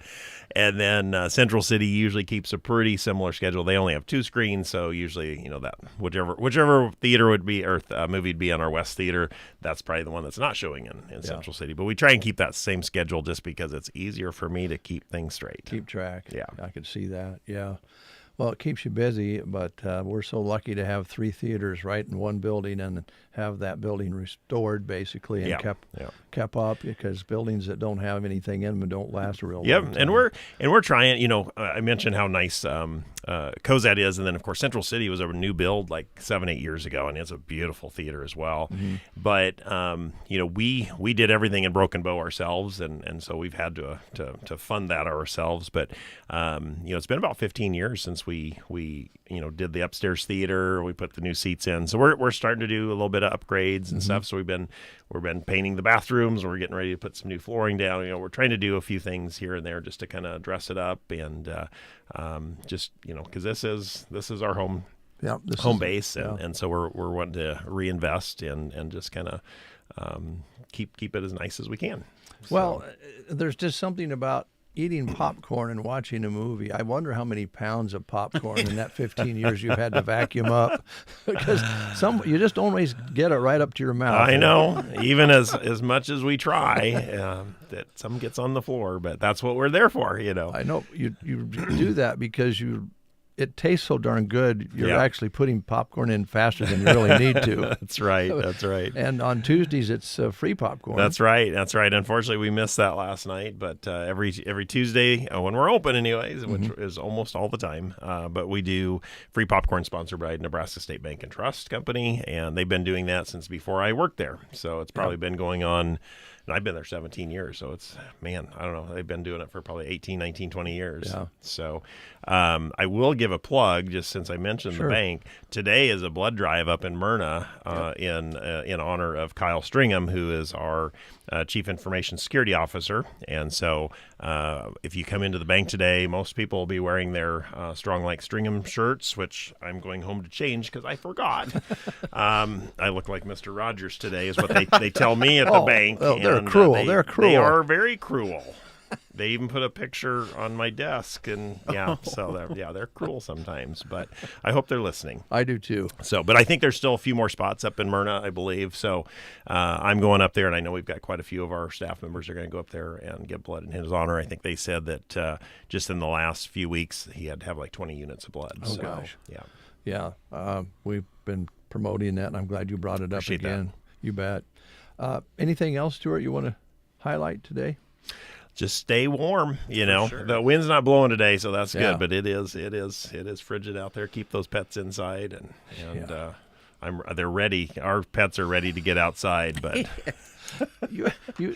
And then Central City usually keeps a pretty similar schedule. They only have 2 screens, so usually, that whichever theater would be or movie would be on our West Theater, that's probably the one that's not showing in Central City. But we try and keep that same schedule just because it's easier for me to keep things straight. Keep track. Yeah. I could see that. Yeah. Well, it keeps you busy, but we're so lucky to have 3 theaters right in one building and have that building restored basically and kept up, because buildings that don't have anything in them don't last a real long time. and we're trying. I mentioned how nice Cozad is, and then of course Central City was a new build like 7-8 years ago, and it's a beautiful theater as well. Mm-hmm. But we did everything in Broken Bow ourselves, and so we've had to fund that ourselves. But it's been about 15 years since we did the upstairs theater. We put the new seats in, so we're starting to do a little bit of upgrades and stuff. So we've been painting the bathrooms. We're getting ready to put some new flooring down. We're trying to do a few things here and there just to kind of dress it up and just because this is our home base, and so we're wanting to reinvest and just kind of keep it as nice as we can. Well, there's just something about eating popcorn and watching a movie. I wonder how many pounds of popcorn in that 15 years you've had to vacuum up, because you just don't always get it right up to your mouth. I know, even as much as we try, that some gets on the floor, but that's what we're there for, I know you do that because it tastes so darn good. You're actually putting popcorn in faster than you really need to. That's right. And on Tuesdays, it's free popcorn. That's right. Unfortunately, we missed that last night, but every Tuesday when we're open anyways, which is almost all the time, but we do free popcorn sponsored by Nebraska State Bank and Trust Company, and they've been doing that since before I worked there. So it's probably been going on, and I've been there 17 years. So it's, I don't know, they've been doing it for probably 18, 19, 20 years. Yeah. So I will give a plug, just since I mentioned the bank. Today is a blood drive up in Myrna in honor of Kyle Stringham, who is our Chief Information Security Officer. And so if you come into the bank today, most people will be wearing their Strong Like Stringham shirts, which I'm going home to change because I forgot. I look like Mr. Rogers today is what they tell me at the bank. Oh, they're cruel. They're cruel. They are very cruel. They even put a picture on my desk, and they're cruel sometimes, but I hope they're listening. I do too. So, but I think there's still a few more spots up in Myrna, I believe. So I'm going up there, and I know we've got quite a few of our staff members are going to go up there and give blood in his honor. I think they said that just in the last few weeks, he had to have like 20 units of blood. Oh, gosh. Yeah. We've been promoting that, and I'm glad you brought it up again. That. You bet. Anything else, Stuart, you want to highlight today? Just stay warm, Sure. The wind's not blowing today, so that's good. But it is frigid out there. Keep those pets inside, and they're ready. Our pets are ready to get outside, but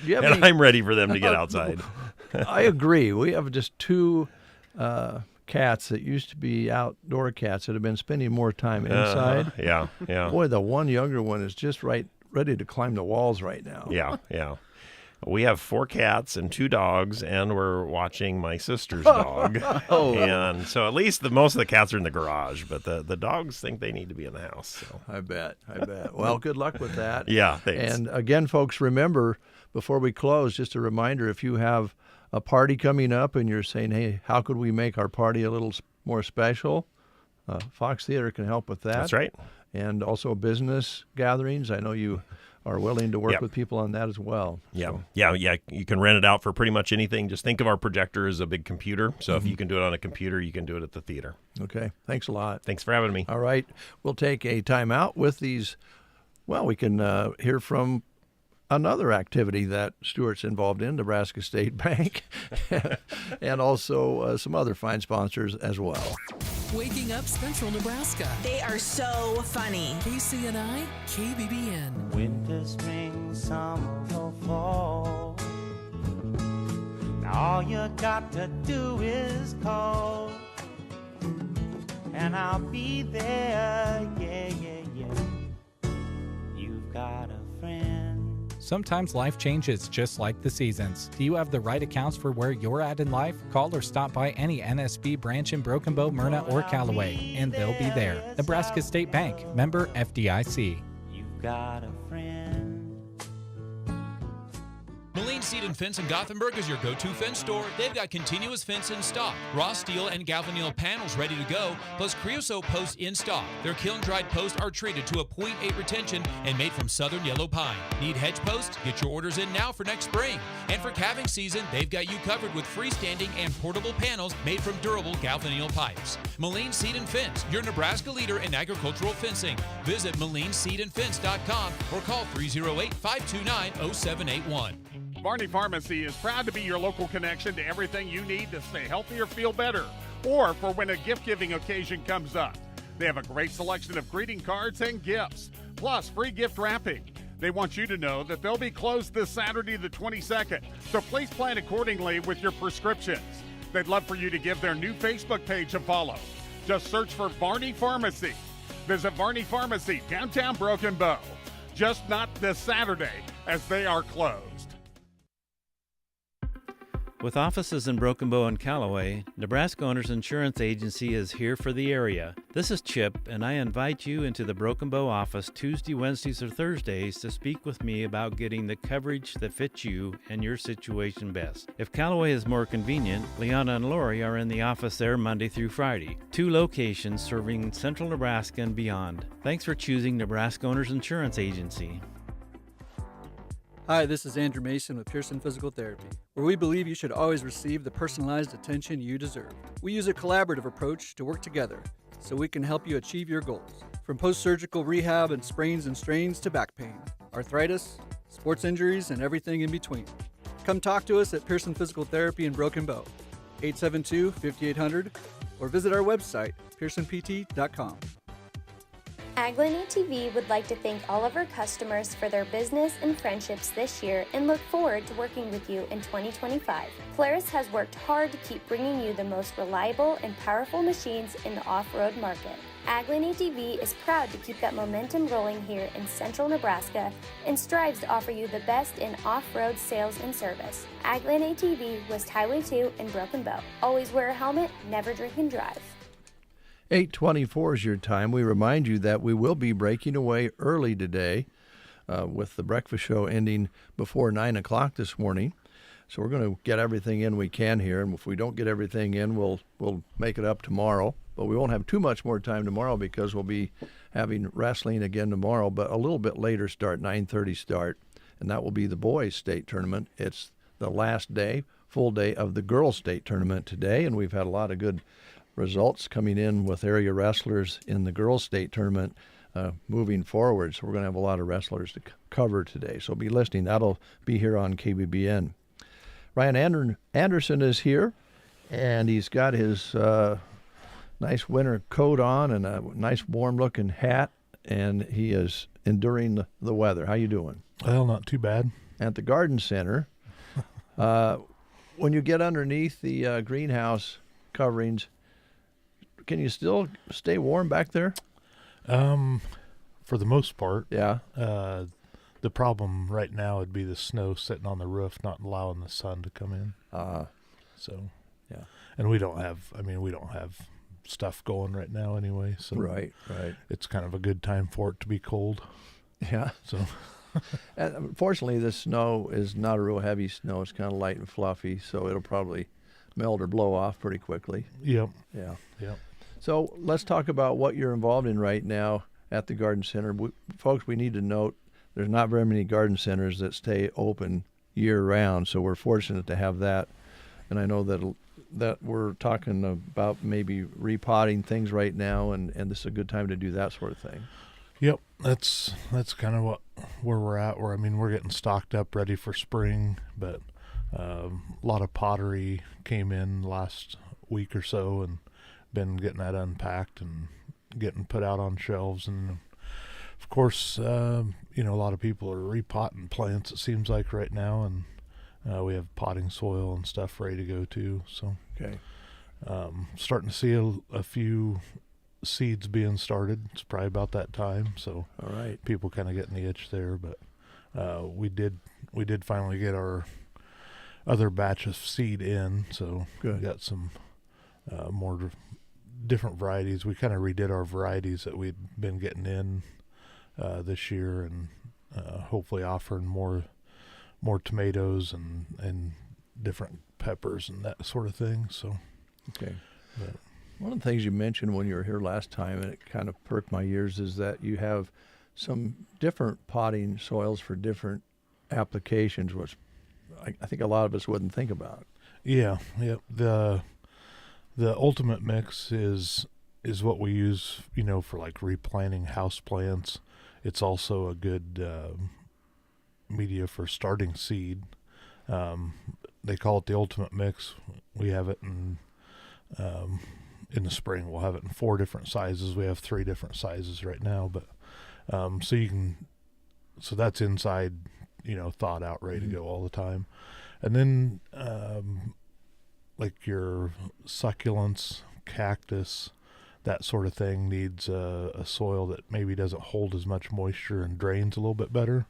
I'm ready for them to get outside. I agree. We have just 2 cats that used to be outdoor cats that have been spending more time inside. Yeah. Boy, the one younger one is just ready to climb the walls right now. Yeah. We have 4 cats and 2 dogs, and we're watching my sister's dog. And so at least most of the cats are in the garage, but the dogs think they need to be in the house. So. I bet. Well, good luck with that. Yeah, thanks. And again, folks, remember, before we close, just a reminder, if you have a party coming up and you're saying, hey, how could we make our party a little more special? Fox Theater can help with that. That's right. And also business gatherings. I know you are willing to work with people on that as well. Yeah. You can rent it out for pretty much anything. Just think of our projector as a big computer. So if you can do it on a computer, you can do it at the theater. Okay. Thanks a lot. Thanks for having me. All right. We'll take a time out with these. Well, we can hear from another activity that Stuart's involved in, Nebraska State Bank, and also some other fine sponsors as well. Waking up Central Nebraska. They are so funny. KCNI, KBBN. Winter, spring, summer, or fall. Now all you got to do is call, and I'll be there. Yeah. You've got a friend. Sometimes life changes just like the seasons. Do you have the right accounts for where you're at in life? Call or stop by any NSB branch in Broken Bow, Myrna, or Callaway, and they'll be there. Nebraska State Bank, member FDIC. You've got a friend. Moline Seed and Fence in Gothenburg is your go-to fence store. They've got continuous fence in stock, raw steel and galvanneal panels ready to go, plus creosote posts in stock. Their kiln-dried posts are treated to a 0.8 retention and made from southern yellow pine. Need hedge posts? Get your orders in now for next spring. And for calving season, they've got you covered with freestanding and portable panels made from durable galvanneal pipes. Moline Seed and Fence, your Nebraska leader in agricultural fencing. Visit MolineSeedandFence.com or call 308-529-0781. Varney Pharmacy is proud to be your local connection to everything you need to stay healthy or feel better, or for when a gift-giving occasion comes up. They have a great selection of greeting cards and gifts, plus free gift wrapping. They want you to know that they'll be closed this Saturday the 22nd, so please plan accordingly with your prescriptions. They'd love for you to give their new Facebook page a follow. Just search for Varney Pharmacy. Visit Varney Pharmacy, downtown Broken Bow. Just not this Saturday, as they are closed. With offices in Broken Bow and Callaway, Nebraska Owners Insurance Agency is here for the area. This is Chip, and I invite you into the Broken Bow office Tuesday, Wednesdays, or Thursdays to speak with me about getting the coverage that fits you and your situation best. If Callaway is more convenient, Liana and Lori are in the office there Monday through Friday. 2 locations serving central Nebraska and beyond. Thanks for choosing Nebraska Owners Insurance Agency. Hi, this is Andrew Mason with Pearson Physical Therapy, where we believe you should always receive the personalized attention you deserve. We use a collaborative approach to work together so we can help you achieve your goals. From post-surgical rehab and sprains and strains to back pain, arthritis, sports injuries, and everything in between. Come talk to us at Pearson Physical Therapy in Broken Bow, 872-5800, or visit our website, pearsonpt.com. Agland ATV would like to thank all of our customers for their business and friendships this year and look forward to working with you in 2025. Polaris has worked hard to keep bringing you the most reliable and powerful machines in the off-road market. Agland ATV is proud to keep that momentum rolling here in central Nebraska and strives to offer you the best in off-road sales and service. Agland ATV, West Highway 2 in Broken Bow. Always wear a helmet, never drink and drive. 8:24 is your time. We remind you that we will be breaking away early today with the breakfast show ending before 9 o'clock this morning. So we're going to get everything in we can here, and if we don't get everything in, we'll make it up tomorrow. But we won't have too much more time tomorrow because we'll be having wrestling again tomorrow, but a little bit later start, 9:30 start, and that will be the boys' state tournament. It's the last day, full day of the girls' state tournament today, and we've had a lot of good results coming in with area wrestlers in the girls' state tournament moving forward. So we're going to have a lot of wrestlers to cover today. So be listening. That'll be here on KBBN. Ryan Anderson is here, and he's got his nice winter coat on and a nice warm-looking hat, and he is enduring the weather. How you doing? Well, not too bad. At the Garden Center, when you get underneath the greenhouse coverings, can you still stay warm back there? For the most part. Yeah. The problem right now would be the snow sitting on the roof, not allowing the sun to come in. So, yeah. And we don't have stuff going right now anyway. So right. It's kind of a good time for it to be cold. Yeah. So. And unfortunately, this snow is not a real heavy snow. It's kind of light and fluffy, so it'll probably melt or blow off pretty quickly. Yep. Yeah. Yep. So let's talk about what you're involved in right now at the Garden Center. Folks, we need to note there's not very many garden centers that stay open year-round, so we're fortunate to have that. And I know that we're talking about maybe repotting things right now, and this is a good time to do that sort of thing. Yep, that's kind of where we're at. We're getting stocked up, ready for spring, but a lot of pottery came in last week or so, and been getting that unpacked and getting put out on shelves. And of course, a lot of people are repotting plants, it seems like right now, and we have potting soil and stuff ready to go too. So okay, starting to see a few seeds being started. It's probably about that time, so all right, people kind of getting the itch there. But we did finally get our other batch of seed in, so Good. we got some more different varieties. We kind of redid our varieties that we'd been getting in this year, and hopefully offering more tomatoes and different peppers and that sort of thing. So, okay. But one of the things you mentioned when you were here last time, and it kind of perked my ears, is that you have some different potting soils for different applications, which I think a lot of us wouldn't think about. yeah. The ultimate mix is what we use, for like replanting house plants. It's also a good media for starting seed. They call it the ultimate mix. We have it in the spring. We'll have it in 4 different sizes. We have 3 different sizes right now, but so that's inside, thawed out, ready to go all the time. And then like your succulents, cactus, that sort of thing needs a soil that maybe doesn't hold as much moisture and drains a little bit better.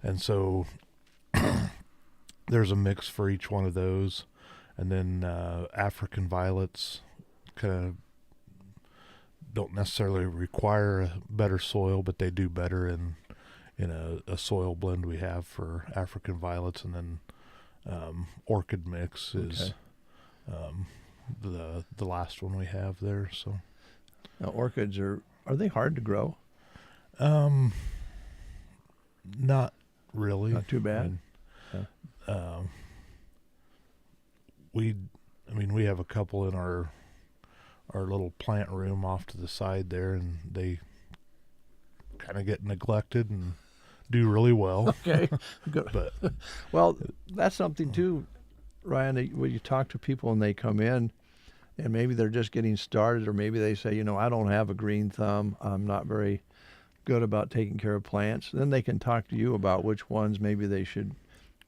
And so there's a mix for each one of those. And then African violets kind of don't necessarily require a better soil, but they do better in a soil blend we have for African violets. And then orchid mix is the last one we have there. So now, orchids are they hard to grow? Not really. Not too bad. We have a couple in our little plant room off to the side there, and they kind of get neglected and do really well. Okay, good. But well, that's something too, Ryan. When you talk to people and they come in, and maybe they're just getting started, or maybe they say, I don't have a green thumb. I'm not very good about taking care of plants. Then they can talk to you about which ones maybe they should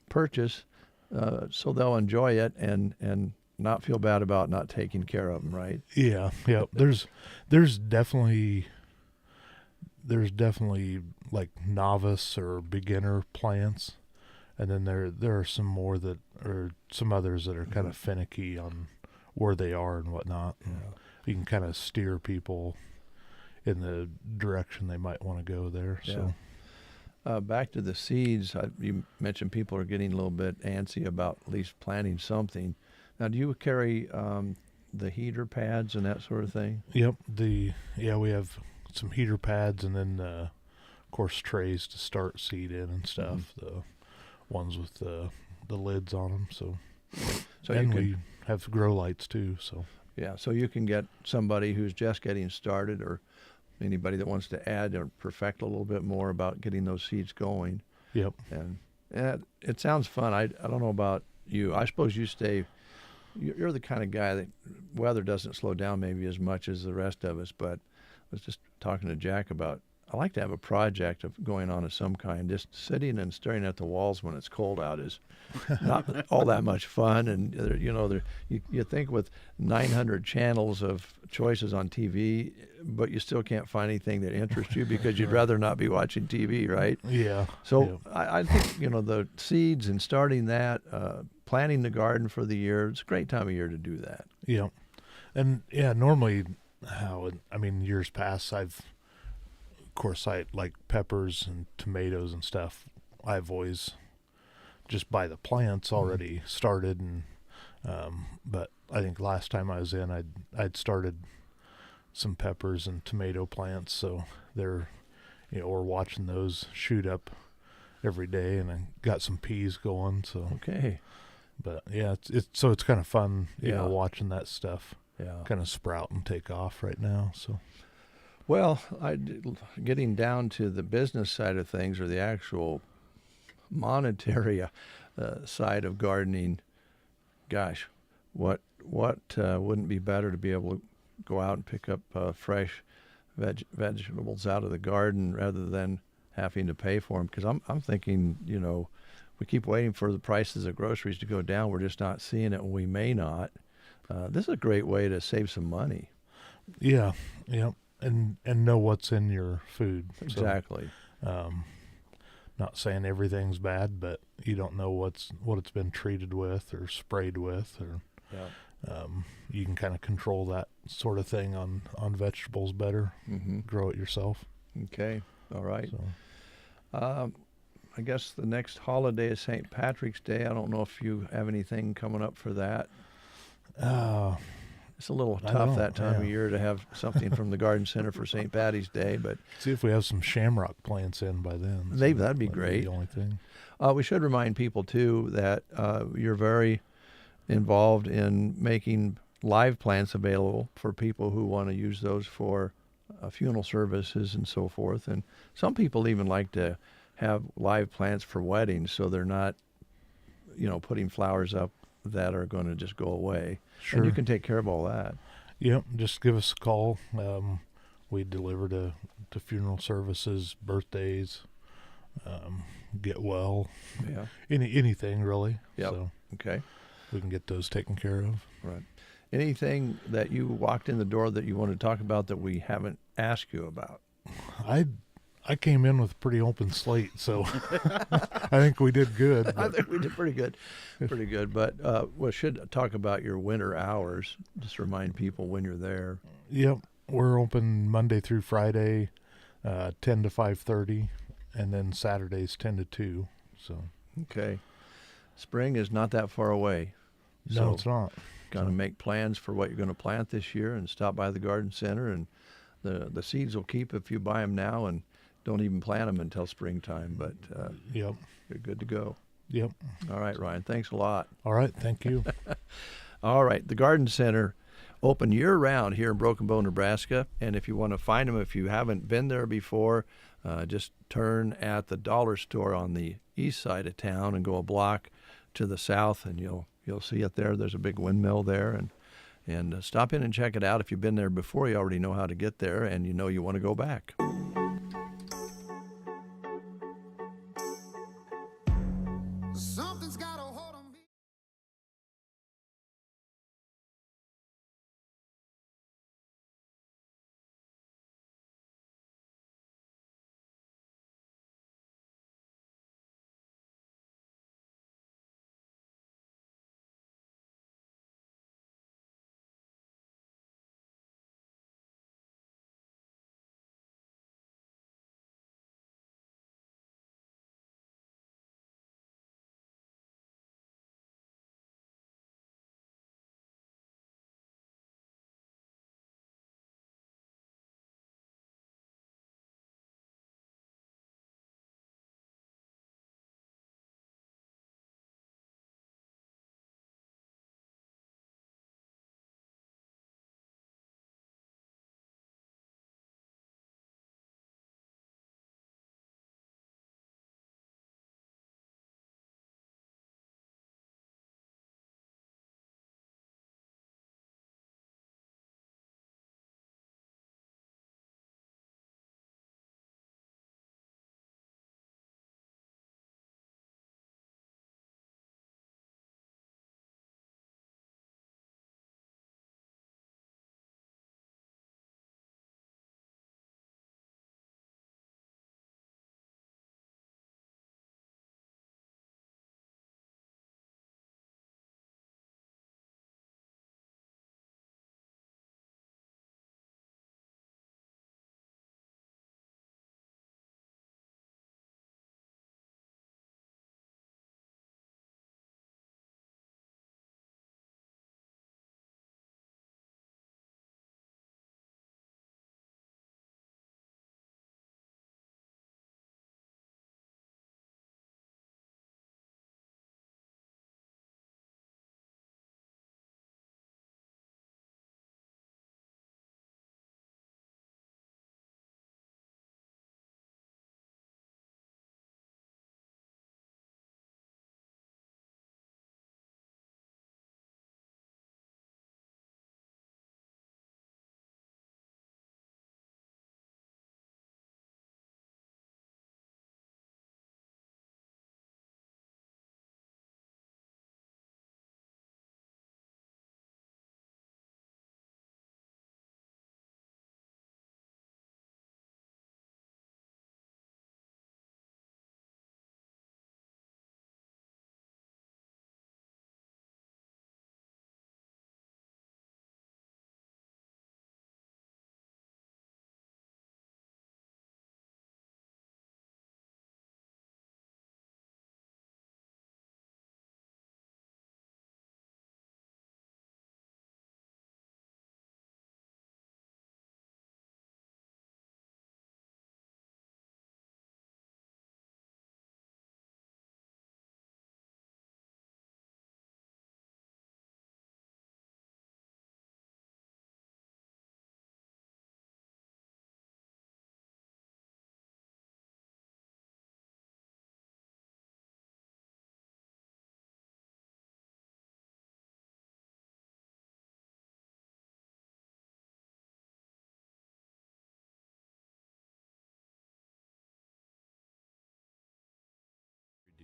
purchase, so they'll enjoy it and not feel bad about not taking care of them, right? Yeah. There's definitely like novice or beginner plants, and then there are some more that are some others that are kind of finicky on where they are and whatnot. Yeah. You can kind of steer people in the direction they might want to go there. So. Back to the seeds, you mentioned people are getting a little bit antsy about at least planting something. Now, do you carry the heater pads and that sort of thing? Yep. We have some heater pads, and then of course trays to start seed in and stuff. Mm-hmm. The ones with the lids on them. So and we have grow lights too. So so you can get somebody who's just getting started, or anybody that wants to add or perfect a little bit more about getting those seeds going. Yep. And it sounds fun. I don't know about you. I suppose you're the kind of guy that weather doesn't slow down maybe as much as the rest of us, but I was just talking to Jack about, I like to have a project of going on of some kind. Just sitting and staring at the walls when it's cold out is not all that much fun. And you think with 900 channels of choices on TV, but you still can't find anything that interests you because you'd rather not be watching TV, right? Yeah. So yeah. I think the seeds and starting that, planting the garden for the year, it's a great time of year to do that. Yeah, and normally, years past, I like peppers and tomatoes and stuff. I've always just buy the plants already started, and but I think last time I was in, I'd started some peppers and tomato plants, so they're we're watching those shoot up every day, and I got some peas going. So okay, but yeah, it's kind of fun, watching that stuff kind of sprout and take off right now. So. Well, getting down to the business side of things, or the actual monetary side of gardening, gosh, what wouldn't be better to be able to go out and pick up fresh vegetables out of the garden rather than having to pay for them? Because I'm thinking, we keep waiting for the prices of groceries to go down. We're just not seeing it, and we may not. This is a great way to save some money. Yeah. And know what's in your food. Exactly. So, Not saying everything's bad, but you don't know what it's been treated with or sprayed with, or you can kind of control that sort of thing on vegetables better. Grow it yourself. Okay, all right. So. I guess the next holiday is St. Patrick's Day. I don't know if you have anything coming up for that. It's a little tough that time of year to have something from the Garden Center for St. Patty's Day, but see if we have some shamrock plants in by then. That'd be great. The only thing. We should remind people too that you're very involved in making live plants available for people who want to use those for funeral services and so forth. And some people even like to have live plants for weddings, so they're not, putting flowers up that are going to just go away. Sure. And you can take care of all that. Yep, just give us a call. We deliver to funeral services, birthdays, get well. Yeah. Anything really. Yep. So okay. We can get those taken care of. Right. Anything that you walked in the door that you want to talk about that we haven't asked you about? I came in with a pretty open slate, so I think we did good. I think we did pretty good. But we should talk about your winter hours. Just remind people when you're there. Yep. We're open Monday through Friday, 10 to 5:30, and then Saturdays 10 to 2. So. Okay. Spring is not that far away. No, it's not. Got to make plans for what you're going to plant this year and stop by the garden center, and the seeds will keep if you buy them now and don't even plant them until springtime. But yep, you're good to go. Yep. All right, Ryan. Thanks a lot. All right. Thank you. All right. The Garden Center open year-round here in Broken Bow, Nebraska. And if you want to find them, if you haven't been there before, just turn at the dollar store on the east side of town and go a block to the south, and you'll see it there. There's a big windmill there, and stop in and check it out. If you've been there before, you already know how to get there, and you want to go back.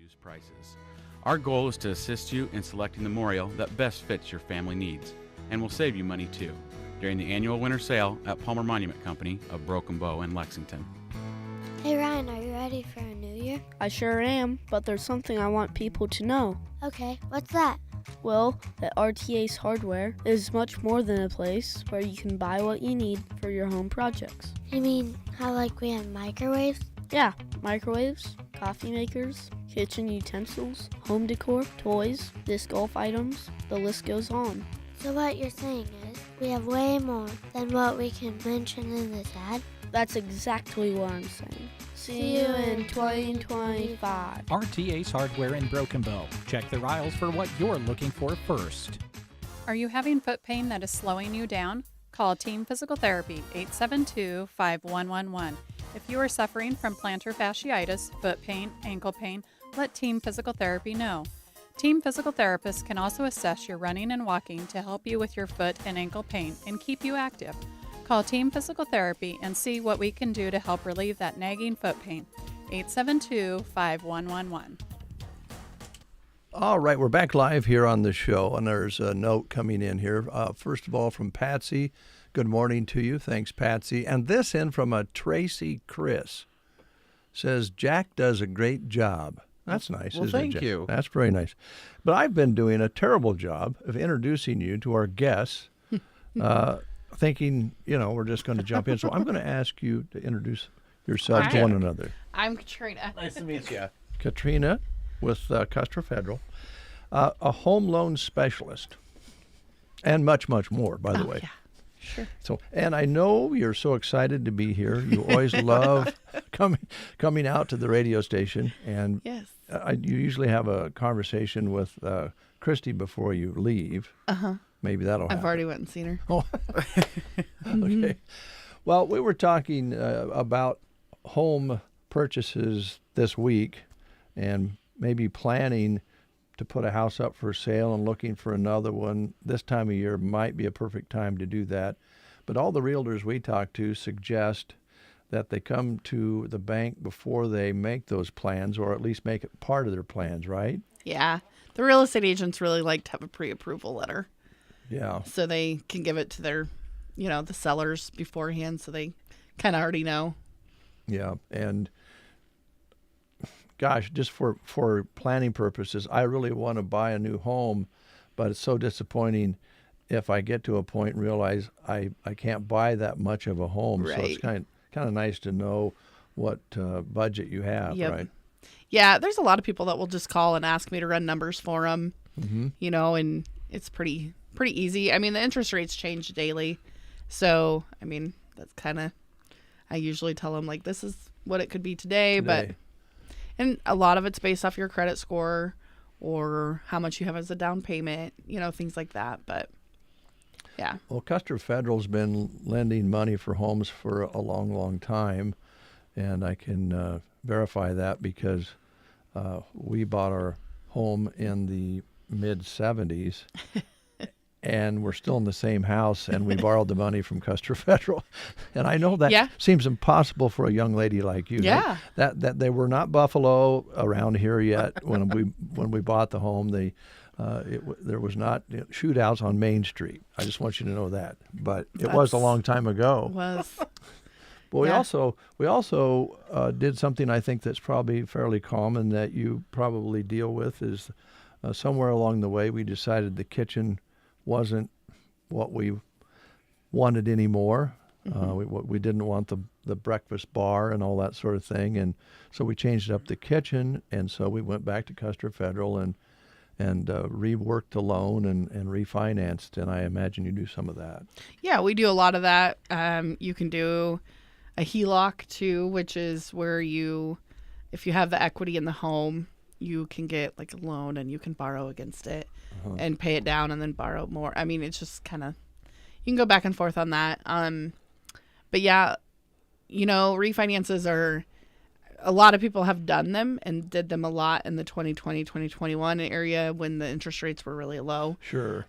reduced prices. Our goal is to assist you in selecting the memorial that best fits your family needs and will save you money too during the annual winter sale at Palmer Monument Company of Broken Bow in Lexington. Hey Ryan, are you ready for a new year? I sure am, but there's something I want people to know. Okay, what's that? Well, that RTA's Hardware is much more than a place where you can buy what you need for your home projects. You mean how like we have microwaves? Yeah, microwaves, coffee makers, kitchen utensils, home decor, toys, disc golf items, the list goes on. So what you're saying is we have way more than what we can mention in this ad? That's exactly what I'm saying. See you in 2025. RTA's Hardware in Broken Bow. Check the aisles for what you're looking for first. Are you having foot pain that is slowing you down? Call Team Physical Therapy 872-5111. If you are suffering from plantar fasciitis, foot pain, ankle pain, let Team Physical Therapy know. Team Physical Therapists can also assess your running and walking to help you with your foot and ankle pain and keep you active. Call Team Physical Therapy and see what we can do to help relieve that nagging foot pain. 872-5111. All right, we're back live here on the show, and there's a note coming in here. First of all, from Patsy. Good morning to you. Thanks, Patsy. And this in from a Tracy Chris. Says, Jack does a great job. That's nice, well, isn't it, thank Jack? you. That's very nice. But I've been doing a terrible job of introducing you to our guests, thinking, we're just going to jump in. So I'm going to ask you to introduce yourself to one another. I'm Katrina. Nice to meet you. Katrina with Custer Federal, a home loan specialist, and much, much more, by the way. Yeah, sure. So, and I know you're so excited to be here. You always love coming out to the radio station, and yes. You usually have a conversation with Christy before you leave. Uh-huh. Maybe that'll happen. I've already went and seen her. Oh. Okay. Well, we were talking about home purchases this week and maybe planning to put a house up for sale and looking for another one. This time of year might be a perfect time to do that. But all the realtors we talk to suggest that they come to the bank before they make those plans, or at least make it part of their plans, right? Yeah. The real estate agents really like to have a pre-approval letter. Yeah. So they can give it to their, the sellers beforehand, so they kind of already know. Yeah. And gosh, just for planning purposes, I really want to buy a new home, but it's so disappointing if I get to a point and realize I can't buy that much of a home. Right. So it's kind of nice to know what budget you have, Yep. right? Yeah, there's a lot of people that will just call and ask me to run numbers for them, Mm-hmm. and it's pretty easy. I mean, the interest rates change daily. So, I mean, that's kind of, I usually tell them, like, this is what it could be today. But, and a lot of it's based off your credit score or how much you have as a down payment, things like that. But, yeah. Well, Custer Federal's been lending money for homes for a long, long time, and I can verify that because we bought our home in the mid-'70s, and we're still in the same house, and we borrowed the money from Custer Federal. And I know that seems impossible for a young lady like you. Yeah. That they were not Buffalo around here yet when we bought the home. There was not shootouts on Main Street. I just want you to know that. But it was a long time ago. It was. But we also did something I think that's probably fairly common that you probably deal with is somewhere along the way we decided the kitchen wasn't what we wanted anymore. We didn't want the breakfast bar and all that sort of thing, and so we changed up the kitchen, and so we went back to Custer Federal and reworked the loan and refinanced, and I imagine you do some of that. Yeah, we do a lot of that. You can do a HELOC too, which is where if you have the equity in the home, you can get like a loan and you can borrow against it and pay it down and then borrow more. I mean, it's just kind of, you can go back and forth on that. But yeah, refinances are, a lot of people have done them and did them a lot in the 2020, 2021 area when the interest rates were really low. Sure.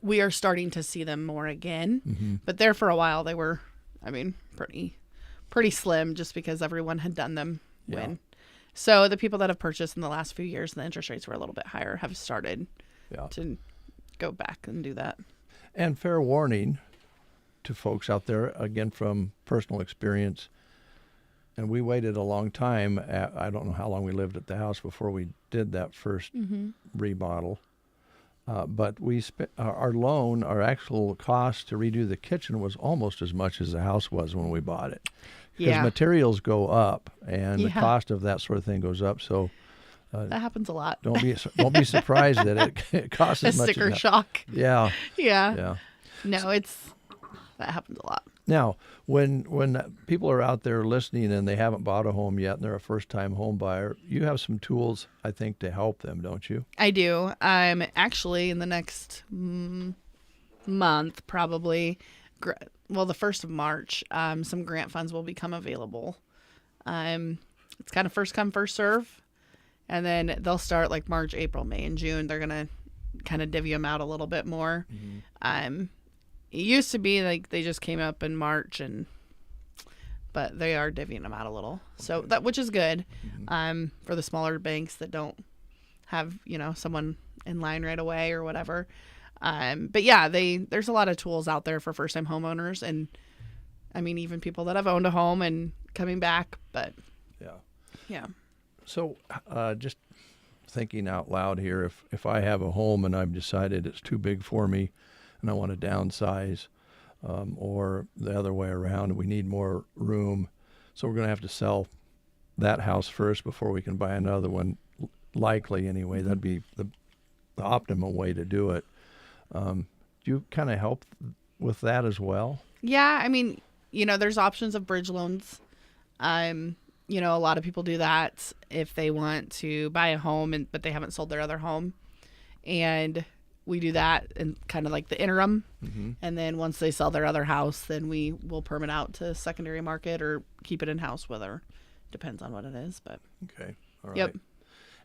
We are starting to see them more again, but there for a while they were, pretty slim just because everyone had done them when. So the people that have purchased in the last few years and the interest rates were a little bit higher have started to go back and do that. And fair warning to folks out there, again, from personal experience, and we waited a long time. I don't know how long we lived at the house before we did that first remodel. But we our loan, our actual cost to redo the kitchen was almost as much as the house was when we bought it. Because materials go up, and the cost of that sort of thing goes up. So that happens a lot. Don't be surprised that it costs as much. A sticker as shock. Yeah. Yeah. No, that happens a lot. Now, when people are out there listening and they haven't bought a home yet and they're a first-time home buyer, you have some tools, I think, to help them, don't you? I do. Actually, in the next month, probably, the 1st of March, some grant funds will become available. It's kind of first come, first serve. And then they'll start like March, April, May, and June. They're going to kind of divvy them out a little bit more. It used to be like they just came up in March, but they are divvying them out a little. So which is good for the smaller banks that don't have, someone in line right away or whatever. But yeah, there's a lot of tools out there for first-time homeowners, and I mean even people that have owned a home and coming back. But yeah. So just thinking out loud here, if I have a home and I've decided it's too big for me and I want to downsize, or the other way around, we need more room, so we're going to have to sell that house first before we can buy another one, likely anyway. That'd be the optimal way to do it. Do you kind of help with that as well? Yeah, I mean, there's options of bridge loans. A lot of people do that if they want to buy a home but they haven't sold their other home. And we do that in kind of like the interim. And then once they sell their other house, then we will perm it out to secondary market or keep it in-house with her. Depends on what it is, but. Okay. All right. Yep.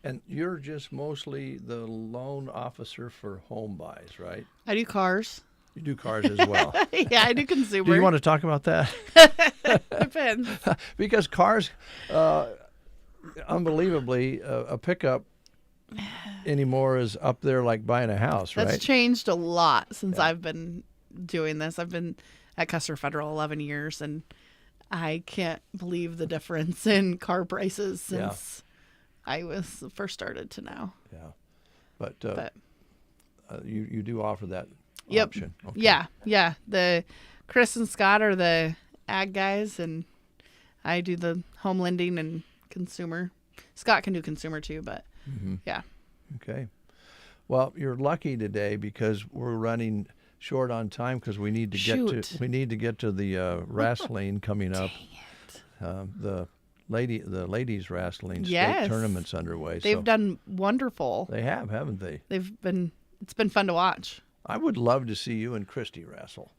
And you're just mostly the loan officer for home buys, right? I do cars. You do cars as well. Yeah, I do consumer. Do you want to talk about that? Depends. Because cars, unbelievably, a pickup anymore is up there like buying a house, right? That's changed a lot since I've been doing this. I've been at Custer Federal 11 years, and I can't believe the difference in car prices since I was first started to now. Yeah. But you do offer that option. Okay. Yeah. The Chris and Scott are the ag guys, and I do the home lending and consumer. Scott can do consumer too, but yeah. Okay. Well, you're lucky today because we're running short on time because we need to get to the wrestling coming up. The ladies wrestling state tournament's underway. They've done wonderful. They have, haven't they? It's been fun to watch. I would love to see you and Christy wrestle.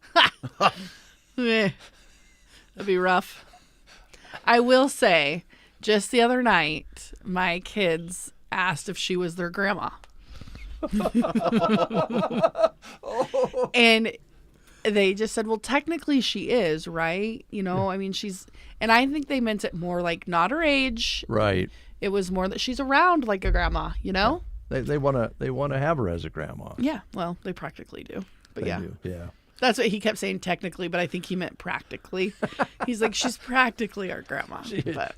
That'd be rough. I will say, just the other night, my kids asked if she was their grandma. And they just said, well, technically she is, right? I mean, and I think they meant it more like not her age. Right. It was more that she's around like a grandma, Yeah. They want to have her as a grandma. Yeah, well, they practically do. But they do. Yeah. That's what he kept saying, technically, but I think he meant practically. He's like, she's practically our grandma. But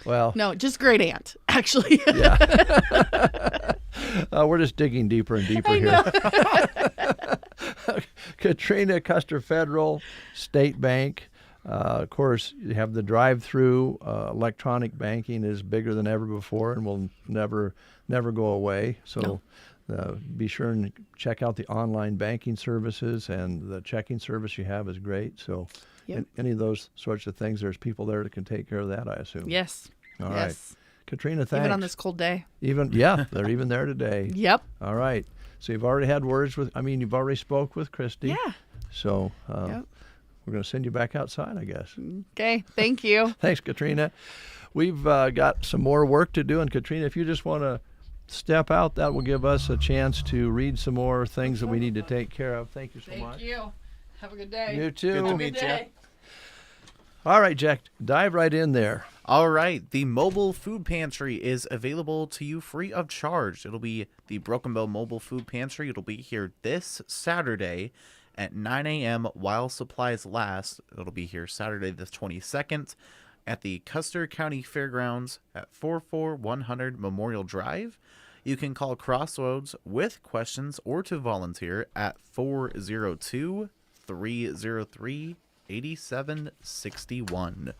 well, no, just great aunt, actually. Yeah. We're just digging deeper and deeper here. Katrina, Custer Federal, State Bank. Of course, you have the drive-through. Electronic banking is bigger than ever before and will never go away. So be sure and check out the online banking services, and the checking service you have is great. So any of those sorts of things, there's people there that can take care of that, I assume. Yes. All right. Katrina, thanks. Even on this cold day. They're even there today. Yep. All right. So you've already had you've already spoke with Christy. Yeah. So we're going to send you back outside, I guess. Okay. Thank you. Thanks, Katrina. We've got some more work to do. And Katrina, if you just want to step out, that will give us a chance to read some more things that we need to take care of. Thank you so much. Thank you. Have a good day. You too. Good to meet you. All right, Jack, dive right in there. All right, the mobile food pantry is available to you free of charge. It'll be the Broken Bow Mobile Food Pantry. It'll be here this Saturday at 9 a.m. while supplies last. It'll be here Saturday the 22nd at the Custer County Fairgrounds at 44100 Memorial Drive. You can call Crossroads with questions or to volunteer at 402-303-8761.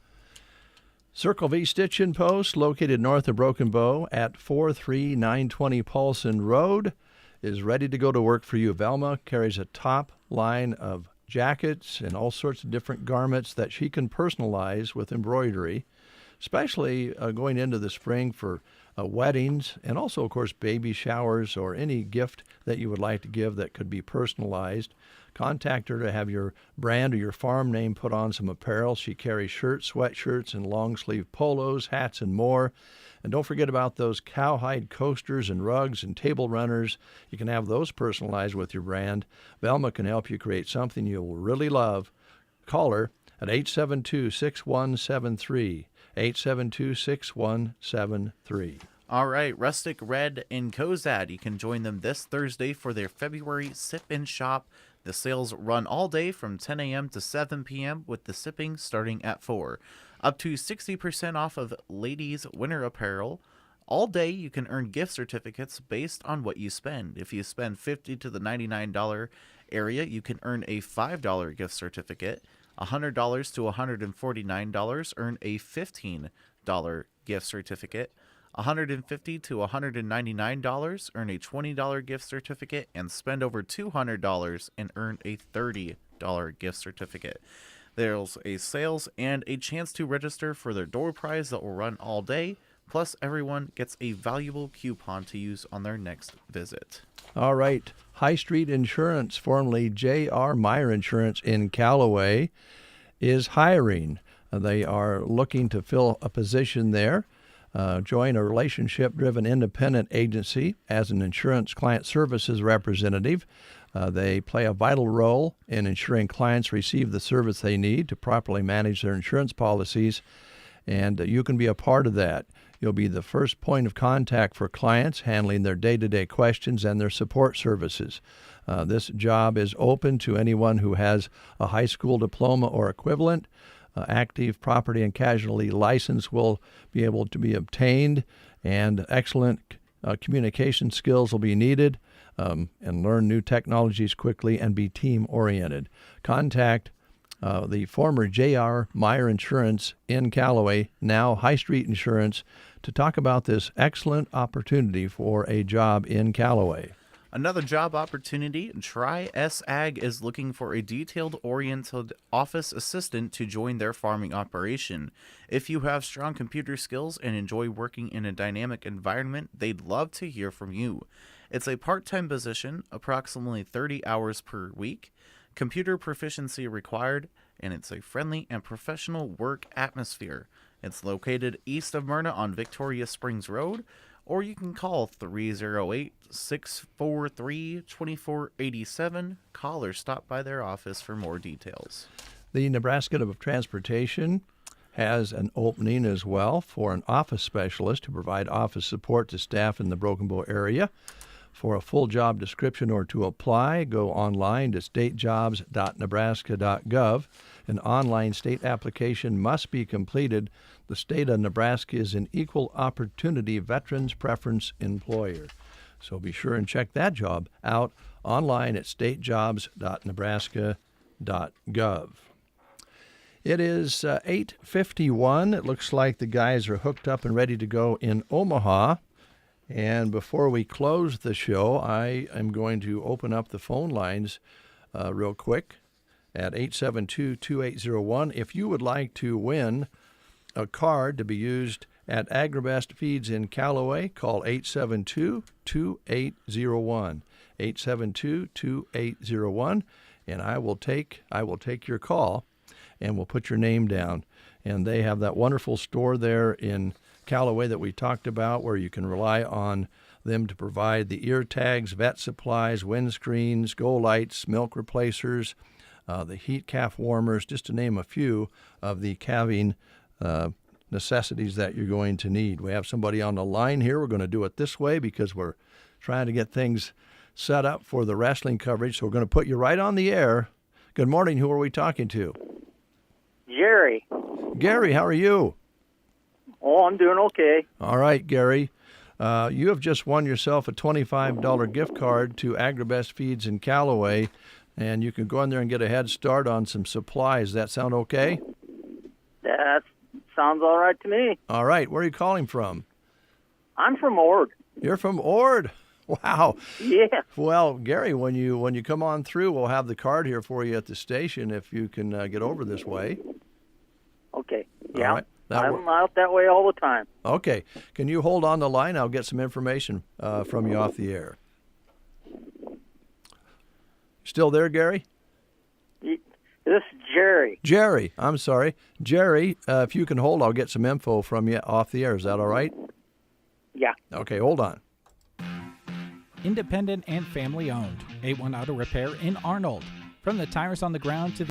Circle V Stitch and Post, located north of Broken Bow at 43920 Paulson Road, is ready to go to work for you. Velma carries a top line of jackets and all sorts of different garments that she can personalize with embroidery, especially going into the spring for weddings and also, of course, baby showers or any gift that you would like to give that could be personalized. Contact her to have your brand or your farm name put on some apparel. She carries shirts, sweatshirts, and long-sleeve polos, hats, and more. And don't forget about those cowhide coasters and rugs and table runners. You can have those personalized with your brand. Velma can help you create something you'll really love. Call her at 872-6173. 872-6173. All right, Rustic Red in Cozad. You can join them this Thursday for their February Sip and Shop. The sales run all day from 10 a.m. to 7 p.m. with the sipping starting at 4. Up to 60% off of ladies' winter apparel. All day you can earn gift certificates based on what you spend. If you spend $50 to the $99 area, you can earn a $5 gift certificate. $100 to $149, earn a $15 gift certificate. $150 to $199, earn a $20 gift certificate, and spend over $200 and earn a $30 gift certificate. There's a sales and a chance to register for their door prize that will run all day, plus everyone gets a valuable coupon to use on their next visit. All right. High Street Insurance, formerly J.R. Meyer Insurance in Callaway, is hiring. They are looking to fill a position there. Join a relationship-driven independent agency as an insurance client services representative. They play a vital role in ensuring clients receive the service they need to properly manage their insurance policies, and you can be a part of that. You'll be the first point of contact for clients, handling their day-to-day questions and their support services. This job is open to anyone who has a high school diploma or equivalent. Active property and casualty license will be able to be obtained, and excellent communication skills will be needed, and learn new technologies quickly and be team-oriented. Contact the former J.R. Meyer Insurance in Callaway, now High Street Insurance, to talk about this excellent opportunity for a job in Callaway. Another job opportunity, Tri-S-Ag is looking for a detailed-oriented office assistant to join their farming operation. If you have strong computer skills and enjoy working in a dynamic environment, they'd love to hear from you. It's a part-time position, approximately 30 hours per week, computer proficiency required, and it's a friendly and professional work atmosphere. It's located east of Myrna on Victoria Springs Road, or you can call 308-643-2487. Call or stop by their office for more details. The Nebraska Department of Transportation has an opening as well for an office specialist to provide office support to staff in the Broken Bow area. For a full job description or to apply, go online to statejobs.nebraska.gov. An online state application must be completed. The state of Nebraska is an equal opportunity veterans preference employer. So be sure and check that job out online at statejobs.nebraska.gov. It is 8:51. It looks like the guys are hooked up and ready to go in Omaha. And before we close the show, I am going to open up the phone lines real quick at 872-2801. If you would like to win a card to be used at Agribest Feeds in Callaway, call 872-2801. 872-2801, and I will take your call, and we'll put your name down. And they have that wonderful store there in Callaway that we talked about, where you can rely on them to provide the ear tags, vet supplies, windscreens, go lights, milk replacers, the heat calf warmers, just to name a few of the calving necessities that you're going to need. We have somebody on the line here. We're going to do it this way because we're trying to get things set up for the wrestling coverage. So we're going to put you right on the air. Good morning. Who are we talking to? Jerry. Gary, how are you? Oh, I'm doing okay. All right, Gary. You have just won yourself a $25 gift card to AgriBest Feeds in Callaway, and you can go in there and get a head start on some supplies. Does that sound okay? That sounds all right to me. All right. Where are you calling from? I'm from Ord. You're from Ord? Wow. Yeah. Well, Gary, when you come on through, we'll have the card here for you at the station if you can get over this way. Okay. Yeah. All right. I'm out that way all the time. Okay. Can you hold on the line? I'll get some information from you off the air. Still there, Gary? This is Jerry. Jerry. I'm sorry. Jerry, if you can hold, I'll get some info from you off the air. Is that all right? Yeah. Okay, hold on. Independent and family owned. A1 Auto Repair in Arnold. From the tires on the ground to the